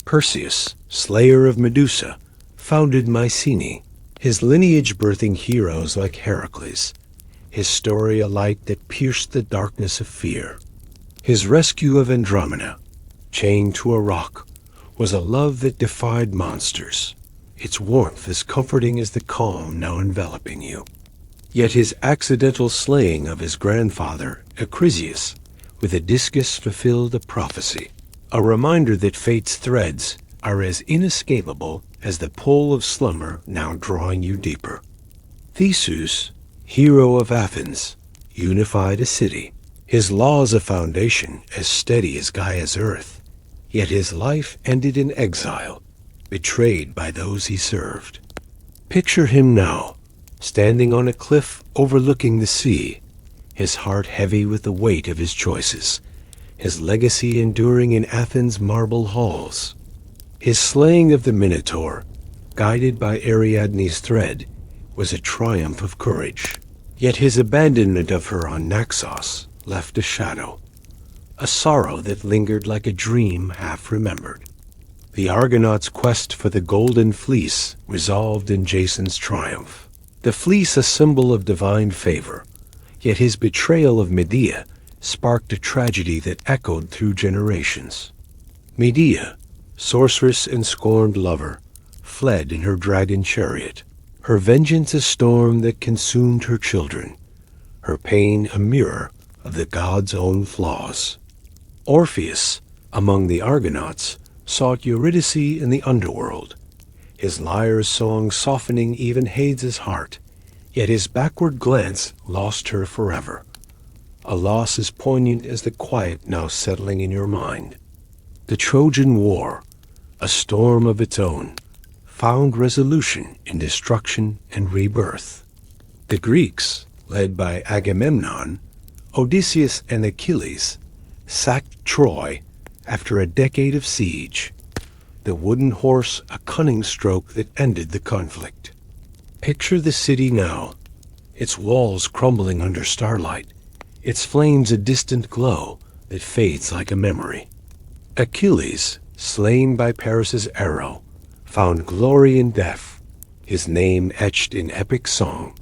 Perseus, slayer of Medusa, founded Mycenae, his lineage birthing heroes like Heracles, his story a light that pierced the darkness of fear. His rescue of Andromeda, chained to a rock, was a love that defied monsters, its warmth as comforting as the calm now enveloping you. Yet his accidental slaying of his grandfather, Acrisius, with a discus fulfilled a prophecy, a reminder that fate's threads are as inescapable as the pull of slumber now drawing you deeper. Theseus, hero of Athens, unified a city, his laws a foundation as steady as Gaia's earth, yet his life ended in exile, betrayed by those he served. Picture him now, standing on a cliff overlooking the sea, his heart heavy with the weight of his choices, his legacy enduring in Athens' marble halls. His slaying of the Minotaur, guided by Ariadne's thread, was a triumph of courage. Yet his abandonment of her on Naxos left a shadow, a sorrow that lingered like a dream half remembered. The Argonauts' quest for the Golden Fleece resolved in Jason's triumph. The fleece a symbol of divine favor, yet his betrayal of Medea sparked a tragedy that echoed through generations. Medea, sorceress and scorned lover, fled in her dragon chariot, her vengeance a storm that consumed her children, her pain a mirror of the gods' own flaws. Orpheus, among the Argonauts, sought Eurydice in the underworld, his lyre's song softening even Hades' heart, yet his backward glance lost her forever, a loss as poignant as the quiet now settling in your mind. The Trojan War, a storm of its own, found resolution in destruction and rebirth. The Greeks, led by Agamemnon, Odysseus and Achilles, sacked Troy after a decade of siege, the wooden horse a cunning stroke that ended the conflict. Picture the city now, its walls crumbling under starlight, its flames a distant glow that fades like a memory. Achilles, slain by Paris's arrow, found glory in death, his name etched in epic song.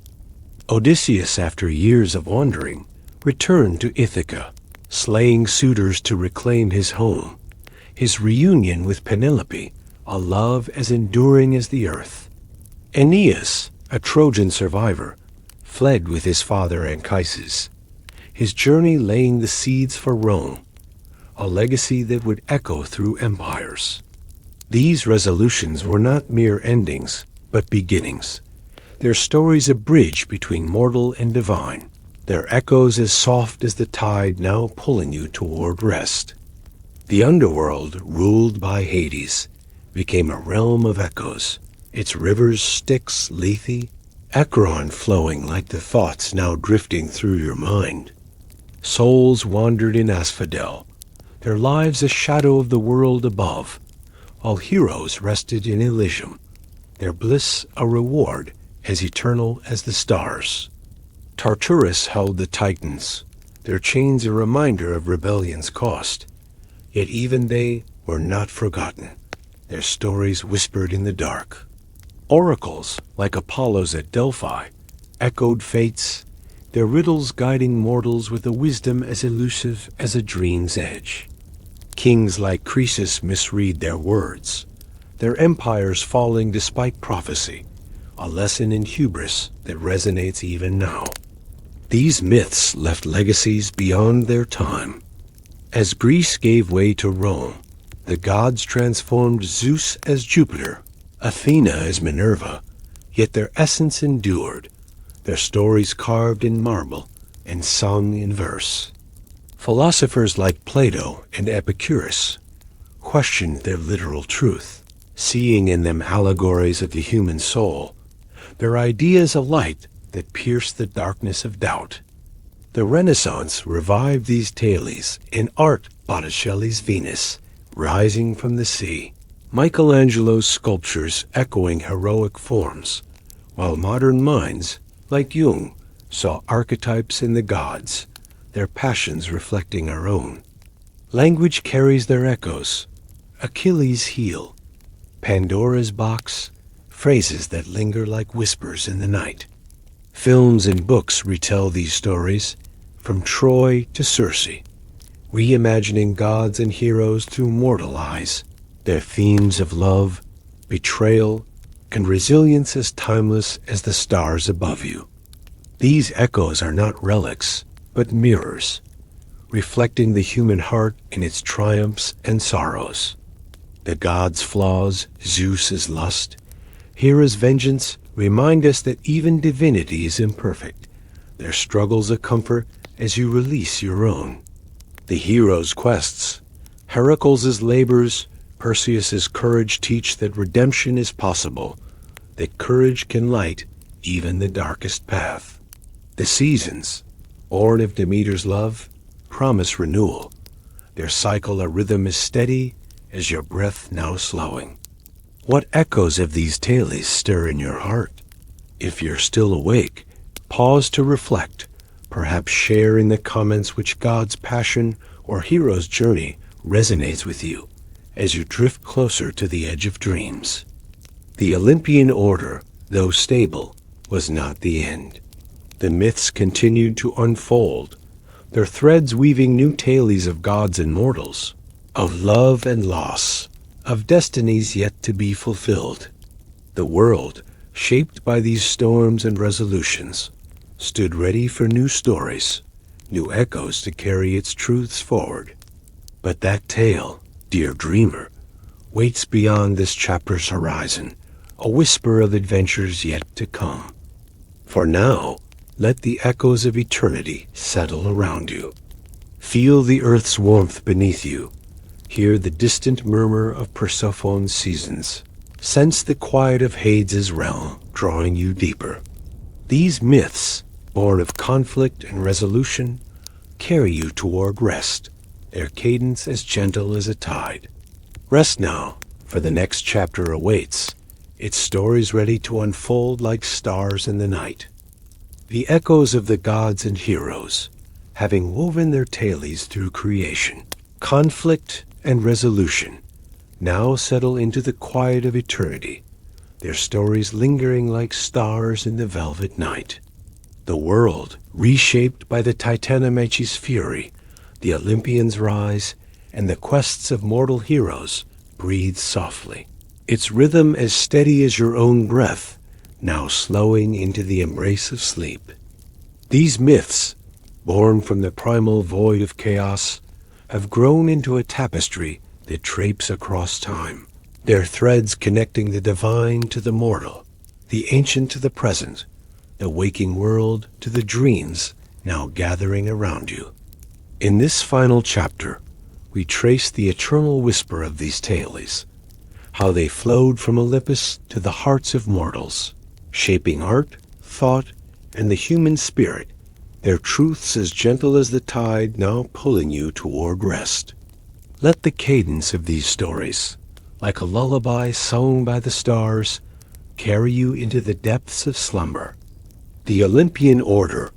Odysseus, after years of wandering, returned to Ithaca, slaying suitors to reclaim his home, his reunion with Penelope, a love as enduring as the earth. Aeneas, a Trojan survivor, fled with his father Anchises, his journey laying the seeds for Rome, a legacy that would echo through empires. These resolutions were not mere endings, but beginnings, their stories a bridge between mortal and divine, their echoes as soft as the tide now pulling you toward rest. The underworld, ruled by Hades, became a realm of echoes, its rivers Styx, Lethe, Acron flowing like the thoughts now drifting through your mind. Souls wandered in Asphodel, their lives a shadow of the world above, while heroes rested in Elysium, their bliss a reward as eternal as the stars. Tartarus held the Titans, their chains a reminder of rebellion's cost. Yet even they were not forgotten, their stories whispered in the dark. Oracles, like Apollo's at Delphi, echoed fates, their riddles guiding mortals with a wisdom as elusive as a dream's edge. Kings like Croesus misread their words, their empires falling despite prophecy, a lesson in hubris that resonates even now. These myths left legacies beyond their time. As Greece gave way to Rome, the gods transformed Zeus as Jupiter, Athena as Minerva, yet their essence endured, their stories carved in marble and sung in verse. Philosophers like Plato and Epicurus questioned their literal truth, seeing in them allegories of the human soul, their ideas a light that pierced the darkness of doubt. The Renaissance revived these tales in art, Botticelli's Venus, rising from the sea, Michelangelo's sculptures echoing heroic forms, while modern minds, like Jung, saw archetypes in the gods, their passions reflecting our own. Language carries their echoes. Achilles' heel, Pandora's box, phrases that linger like whispers in the night. Films and books retell these stories, from Troy to Circe, reimagining gods and heroes through mortal eyes, their themes of love, betrayal, and resilience as timeless as the stars above you. These echoes are not relics, but mirrors, reflecting the human heart in its triumphs and sorrows. The gods' flaws, Zeus's lust, Hera's vengeance remind us that even divinity is imperfect, their struggles a comfort as you release your own. The hero's quests, Heracles' labors, Perseus' courage teach that redemption is possible, that courage can light even the darkest path. The seasons, born of Demeter's love, promise renewal, their cycle a rhythm as steady as your breath now slowing. What echoes of these tales stir in your heart? If you're still awake, pause to reflect, perhaps share in the comments which God's passion or hero's journey resonates with you as you drift closer to the edge of dreams. The Olympian order, though stable, was not the end. The myths continued to unfold, their threads weaving new tales of gods and mortals, of love and loss, of destinies yet to be fulfilled. The world, shaped by these storms and resolutions, stood ready for new stories, new echoes to carry its truths forward. But that tale, dear dreamer, waits beyond this chapter's horizon, a whisper of adventures yet to come. For now, let the echoes of eternity settle around you. Feel the earth's warmth beneath you. Hear the distant murmur of Persephone's seasons. Sense the quiet of Hades' realm drawing you deeper. These myths, born of conflict and resolution, carry you toward rest, their cadence as gentle as a tide. Rest now, for the next chapter awaits, its stories ready to unfold like stars in the night. The echoes of the gods and heroes, having woven their tales through creation, conflict and resolution, now settle into the quiet of eternity, their stories lingering like stars in the velvet night. The world, reshaped by the Titanomachy's fury, the Olympians' rise, and the quests of mortal heroes, breathes softly, its rhythm as steady as your own breath, now slowing into the embrace of sleep. These myths, born from the primal void of chaos, have grown into a tapestry that drapes across time, their threads connecting the divine to the mortal, the ancient to the present, the waking world to the dreams now gathering around you. In this final chapter, we trace the eternal whisper of these tales, how they flowed from Olympus to the hearts of mortals, shaping art, thought, and the human spirit, their truths as gentle as the tide now pulling you toward rest. Let the cadence of these stories, like a lullaby sung by the stars, carry you into the depths of slumber. The Olympian order,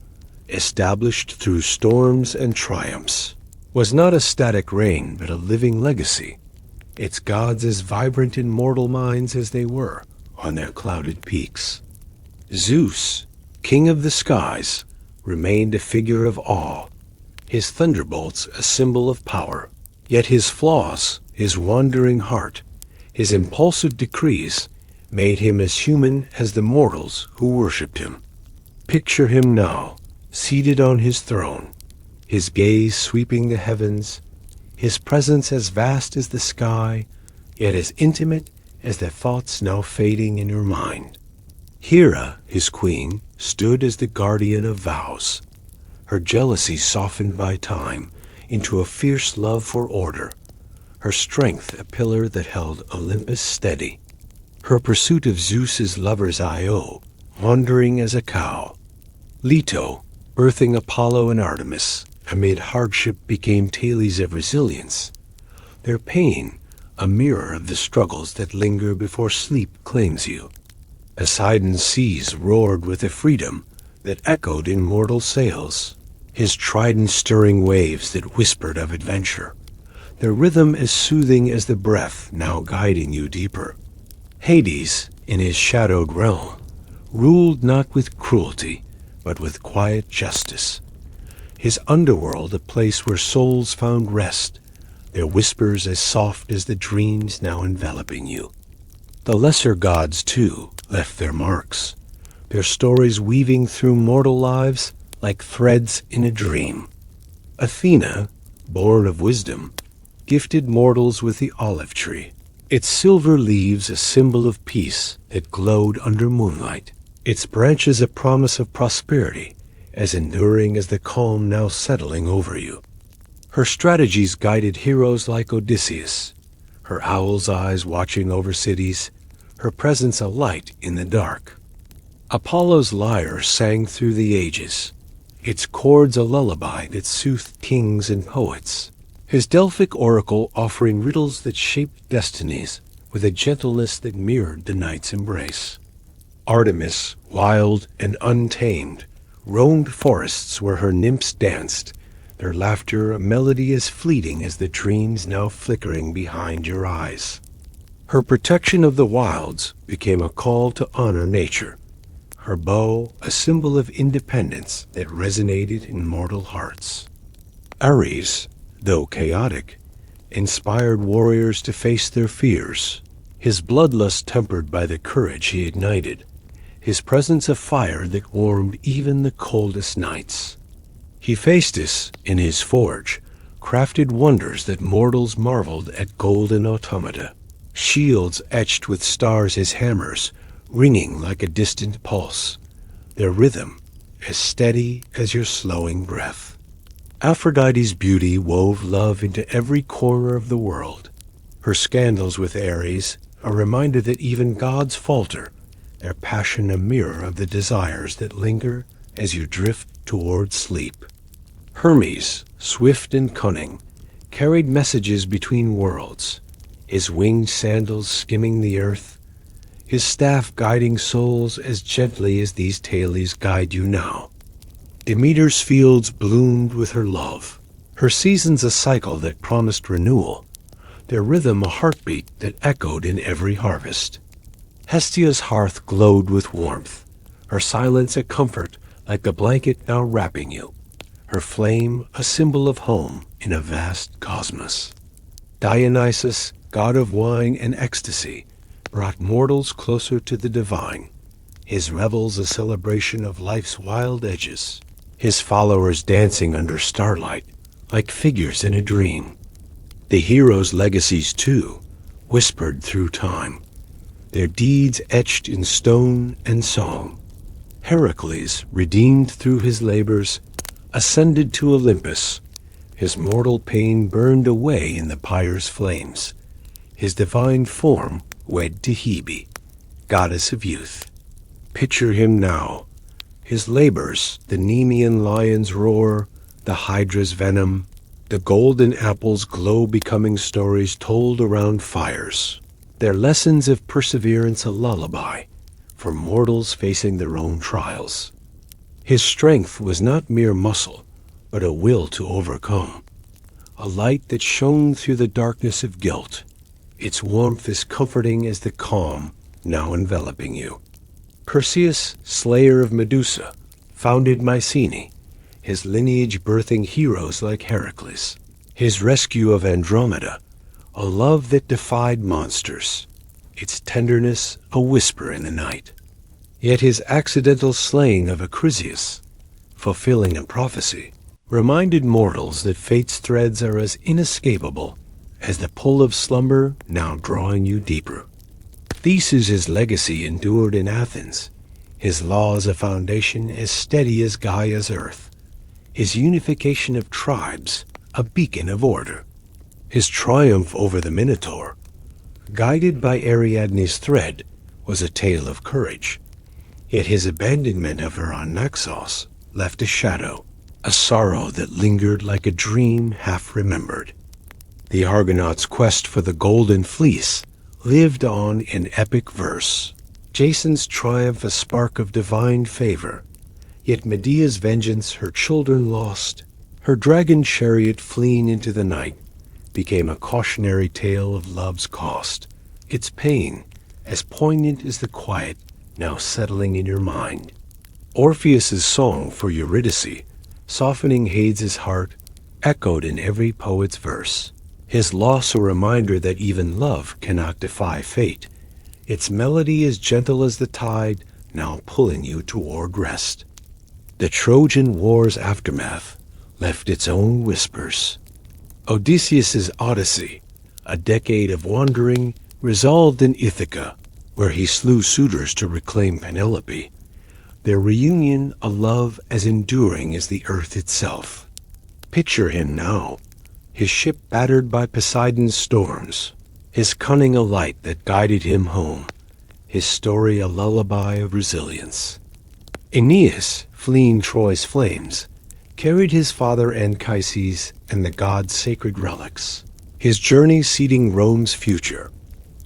established through storms and triumphs, was not a static reign but a living legacy, its gods as vibrant in mortal minds as they were on their clouded peaks. Zeus, king of the skies, remained a figure of awe, his thunderbolts a symbol of power. Yet his flaws, his wandering heart, his impulsive decrees made him as human as the mortals who worshipped him. Picture him now, seated on his throne, his gaze sweeping the heavens, his presence as vast as the sky, yet as intimate as the thoughts now fading in your mind. Hera, his queen, stood as the guardian of vows, her jealousy softened by time into a fierce love for order, her strength a pillar that held Olympus steady, her pursuit of Zeus's lover's Io, wandering as a cow. Leto, birthing Apollo and Artemis, amid hardship became tales of resilience, their pain a mirror of the struggles that linger before sleep claims you. Poseidon's seas roared with a freedom that echoed in mortal sails, his trident stirring waves that whispered of adventure, their rhythm as soothing as the breath now guiding you deeper. Hades, in his shadowed realm, ruled not with cruelty, but with quiet justice, his underworld a place where souls found rest, their whispers as soft as the dreams now enveloping you. The lesser gods, too, left their marks, their stories weaving through mortal lives like threads in a dream. Athena, born of wisdom, gifted mortals with the olive tree, its silver leaves a symbol of peace that glowed under moonlight, its branches a promise of prosperity, as enduring as the calm now settling over you. Her strategies guided heroes like Odysseus, her owl's eyes watching over cities, her presence a light in the dark. Apollo's lyre sang through the ages, its chords a lullaby that soothed kings and poets, his Delphic oracle offering riddles that shaped destinies with a gentleness that mirrored the night's embrace. Artemis, wild and untamed, roamed forests where her nymphs danced, their laughter a melody as fleeting as the dreams now flickering behind your eyes. Her protection of the wilds became a call to honor nature, her bow a symbol of independence that resonated in mortal hearts. Ares, though chaotic, inspired warriors to face their fears, his bloodlust tempered by the courage he ignited, his presence a fire that warmed even the coldest nights. Hephaestus, in his forge, crafted wonders that mortals marveled at golden automata, shields etched with stars as hammers, ringing like a distant pulse, their rhythm as steady as your slowing breath. Aphrodite's beauty wove love into every corner of the world, her scandals with Ares a reminder that even gods falter, their passion a mirror of the desires that linger as you drift toward sleep. Hermes, swift and cunning, carried messages between worlds, his winged sandals skimming the earth, his staff guiding souls as gently as these tales guide you now. Demeter's fields bloomed with her love, her seasons a cycle that promised renewal, their rhythm a heartbeat that echoed in every harvest. Hestia's hearth glowed with warmth, her silence a comfort like the blanket now wrapping you, her flame a symbol of home in a vast cosmos. Dionysus, god of wine and ecstasy, brought mortals closer to the divine, his revels a celebration of life's wild edges, his followers dancing under starlight like figures in a dream. The heroes' legacies, too, whispered through time, their deeds etched in stone and song. Heracles, redeemed through his labors, ascended to Olympus, his mortal pain burned away in the pyre's flames, his divine form wed to Hebe, goddess of youth. Picture him now, his labors, the Nemean lion's roar, the hydra's venom, the golden apple's glow becoming stories told around fires, their lessons of perseverance a lullaby for mortals facing their own trials. His strength was not mere muscle, but a will to overcome, a light that shone through the darkness of guilt, its warmth as comforting as the calm now enveloping you. Perseus, slayer of Medusa, founded Mycenae, his lineage birthing heroes like Heracles. His rescue of Andromeda, a love that defied monsters, its tenderness a whisper in the night. Yet his accidental slaying of Acrisius, fulfilling a prophecy, reminded mortals that fate's threads are as inescapable as the pull of slumber now drawing you deeper. Theseus' legacy endured in Athens, his laws a foundation as steady as Gaia's earth, his unification of tribes a beacon of order, his triumph over the Minotaur, guided by Ariadne's thread, was a tale of courage. Yet his abandonment of her on Naxos left a shadow, a sorrow that lingered like a dream half remembered. The Argonauts' quest for the Golden Fleece lived on in epic verse, Jason's triumph a spark of divine favor, yet Medea's vengeance her children lost, her dragon chariot fleeing into the night, became a cautionary tale of love's cost, its pain as poignant as the quiet now settling in your mind. Orpheus's song for Eurydice, softening Hades' heart, echoed in every poet's verse, his loss a reminder that even love cannot defy fate, its melody as gentle as the tide now pulling you toward rest. The Trojan War's aftermath left its own whispers. Odysseus's Odyssey, a decade of wandering, resolved in Ithaca, where he slew suitors to reclaim Penelope, their reunion a love as enduring as the earth itself. Picture him now, his ship battered by Poseidon's storms, his cunning a light that guided him home, his story a lullaby of resilience. Aeneas, fleeing Troy's flames, carried his father Anchises and the gods' sacred relics, his journey seeding Rome's future,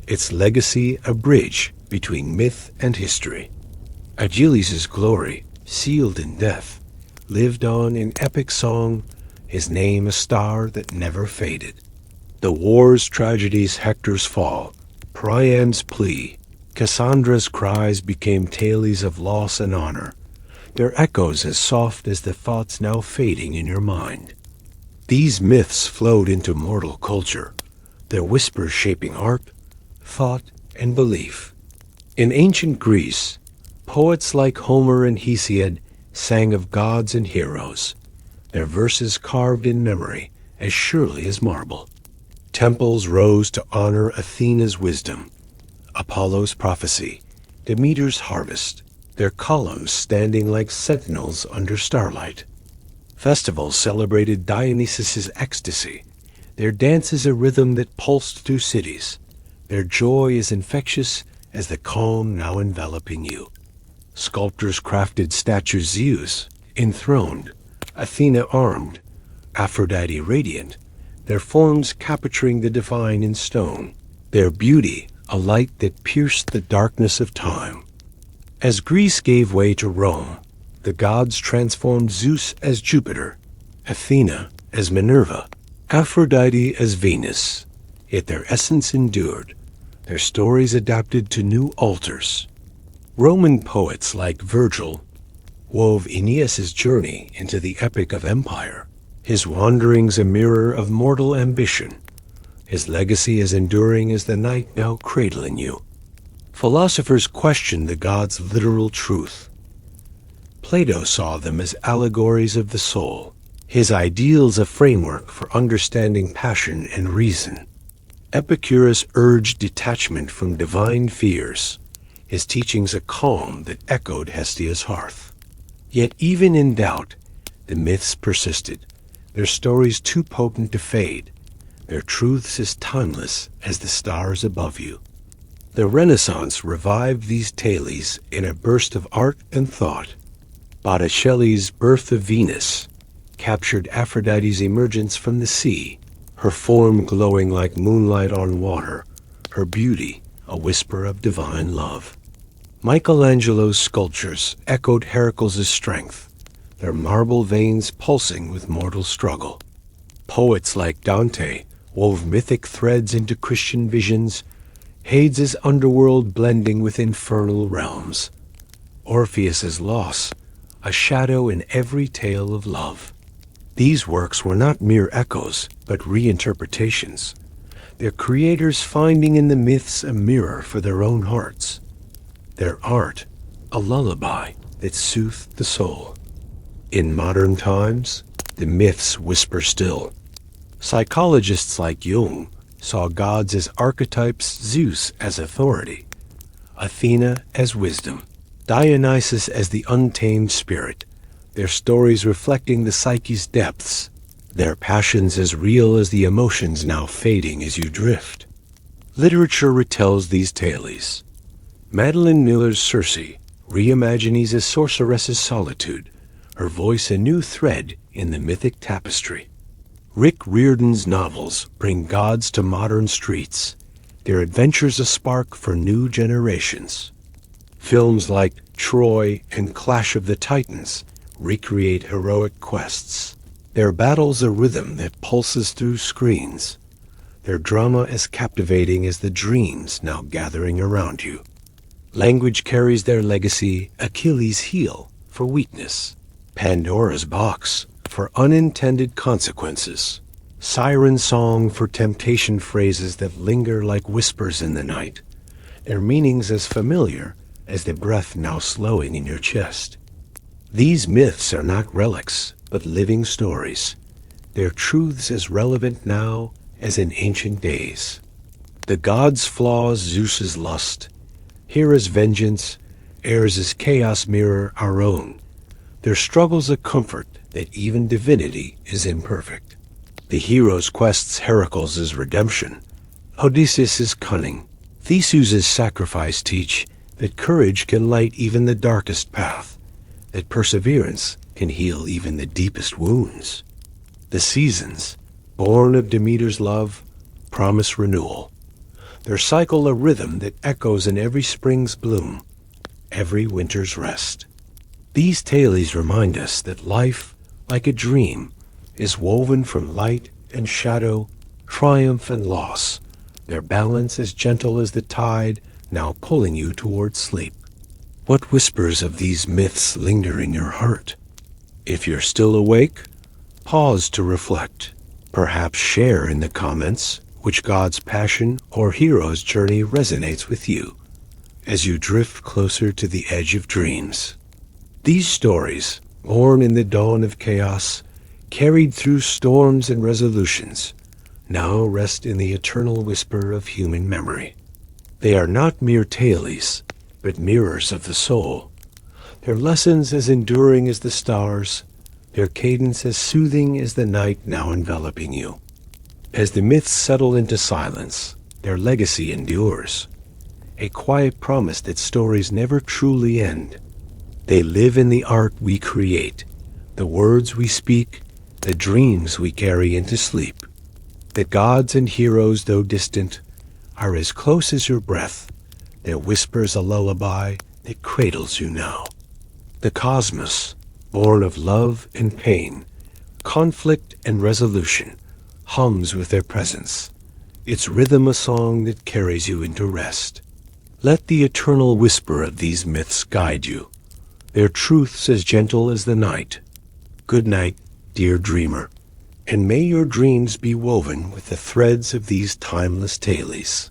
its legacy a bridge between myth and history. Achilles' glory, sealed in death, lived on in epic song, his name a star that never faded. The war's tragedies, Hector's fall, Priam's plea, Cassandra's cries became tales of loss and honor, their echoes as soft as the thoughts now fading in your mind. These myths flowed into mortal culture, their whispers shaping art, thought, and belief. In ancient Greece, poets like Homer and Hesiod sang of gods and heroes, their verses carved in memory as surely as marble. Temples rose to honor Athena's wisdom, Apollo's prophecy, Demeter's harvest, their columns standing like sentinels under starlight. Festivals celebrated Dionysus' ecstasy, their dances a rhythm that pulsed through cities, their joy as infectious as the calm now enveloping you. Sculptors crafted statues Zeus, enthroned, Athena armed, Aphrodite radiant, their forms capturing the divine in stone, their beauty a light that pierced the darkness of time. As Greece gave way to Rome, the gods transformed Zeus as Jupiter, Athena as Minerva, Aphrodite as Venus, yet their essence endured, their stories adapted to new altars. Roman poets like Virgil wove Aeneas' journey into the epic of empire, his wanderings a mirror of mortal ambition, his legacy as enduring as the night now cradling you. Philosophers questioned the gods' literal truth. Plato saw them as allegories of the soul, his ideals a framework for understanding passion and reason. Epicurus urged detachment from divine fears, his teachings a calm that echoed Hestia's hearth. Yet even in doubt, the myths persisted, their stories too potent to fade, their truths as timeless as the stars above you. The Renaissance revived these tales in a burst of art and thought. Botticelli's Birth of Venus captured Aphrodite's emergence from the sea, her form glowing like moonlight on water, her beauty a whisper of divine love. Michelangelo's sculptures echoed Heracles' strength, their marble veins pulsing with mortal struggle. Poets like Dante wove mythic threads into Christian visions, Hades' underworld blending with infernal realms. Orpheus's loss, a shadow in every tale of love. These works were not mere echoes, but reinterpretations, their creators finding in the myths a mirror for their own hearts, their art a lullaby that soothed the soul. In modern times, the myths whisper still. Psychologists like Jung saw gods as archetypes, Zeus as authority, Athena as wisdom, Dionysus as the untamed spirit, their stories reflecting the psyche's depths, their passions as real as the emotions now fading as you drift. Literature retells these tales. Madeline Miller's Circe reimagines a sorceress's solitude, her voice a new thread in the mythic tapestry. Rick Riordan's novels bring gods to modern streets, their adventures a spark for new generations. Films like Troy and Clash of the Titans recreate heroic quests, their battles a rhythm that pulses through screens, their drama as captivating as the dreams now gathering around you. Language carries their legacy, Achilles' heel for weakness, Pandora's box for unintended consequences, siren song for temptation phrases that linger like whispers in the night, their meanings as familiar as the breath now slowing in your chest. These myths are not relics, but living stories, their truths as relevant now as in ancient days. The gods' flaws, Zeus's lust, Hera's vengeance, Ares' chaos mirror our own, their struggles a comfort that even divinity is imperfect. The hero's quests Heracles' redemption, Odysseus' cunning, Theseus' sacrifice teach that courage can light even the darkest path, that perseverance can heal even the deepest wounds. The seasons, born of Demeter's love, promise renewal, their cycle a rhythm that echoes in every spring's bloom, every winter's rest. These tales remind us that life, like a dream, is woven from light and shadow, triumph and loss, their balance as gentle as the tide now pulling you towards sleep. What whispers of these myths linger in your heart? If you're still awake, pause to reflect. Perhaps share in the comments which god's passion or hero's journey resonates with you as you drift closer to the edge of dreams. These stories, born in the dawn of chaos, carried through storms and resolutions, now rest in the eternal whisper of human memory. They are not mere tales, but mirrors of the soul, their lessons as enduring as the stars, their cadence as soothing as the night now enveloping you. As the myths settle into silence, their legacy endures, a quiet promise that stories never truly end. They live in the art we create, the words we speak, the dreams we carry into sleep. The gods and heroes, though distant, are as close as your breath, their whispers a lullaby that cradles you now. The cosmos, born of love and pain, conflict and resolution, hums with their presence, its rhythm a song that carries you into rest. Let the eternal whisper of these myths guide you, their truths as gentle as the night. Good night, dear dreamer, and may your dreams be woven with the threads of these timeless tales.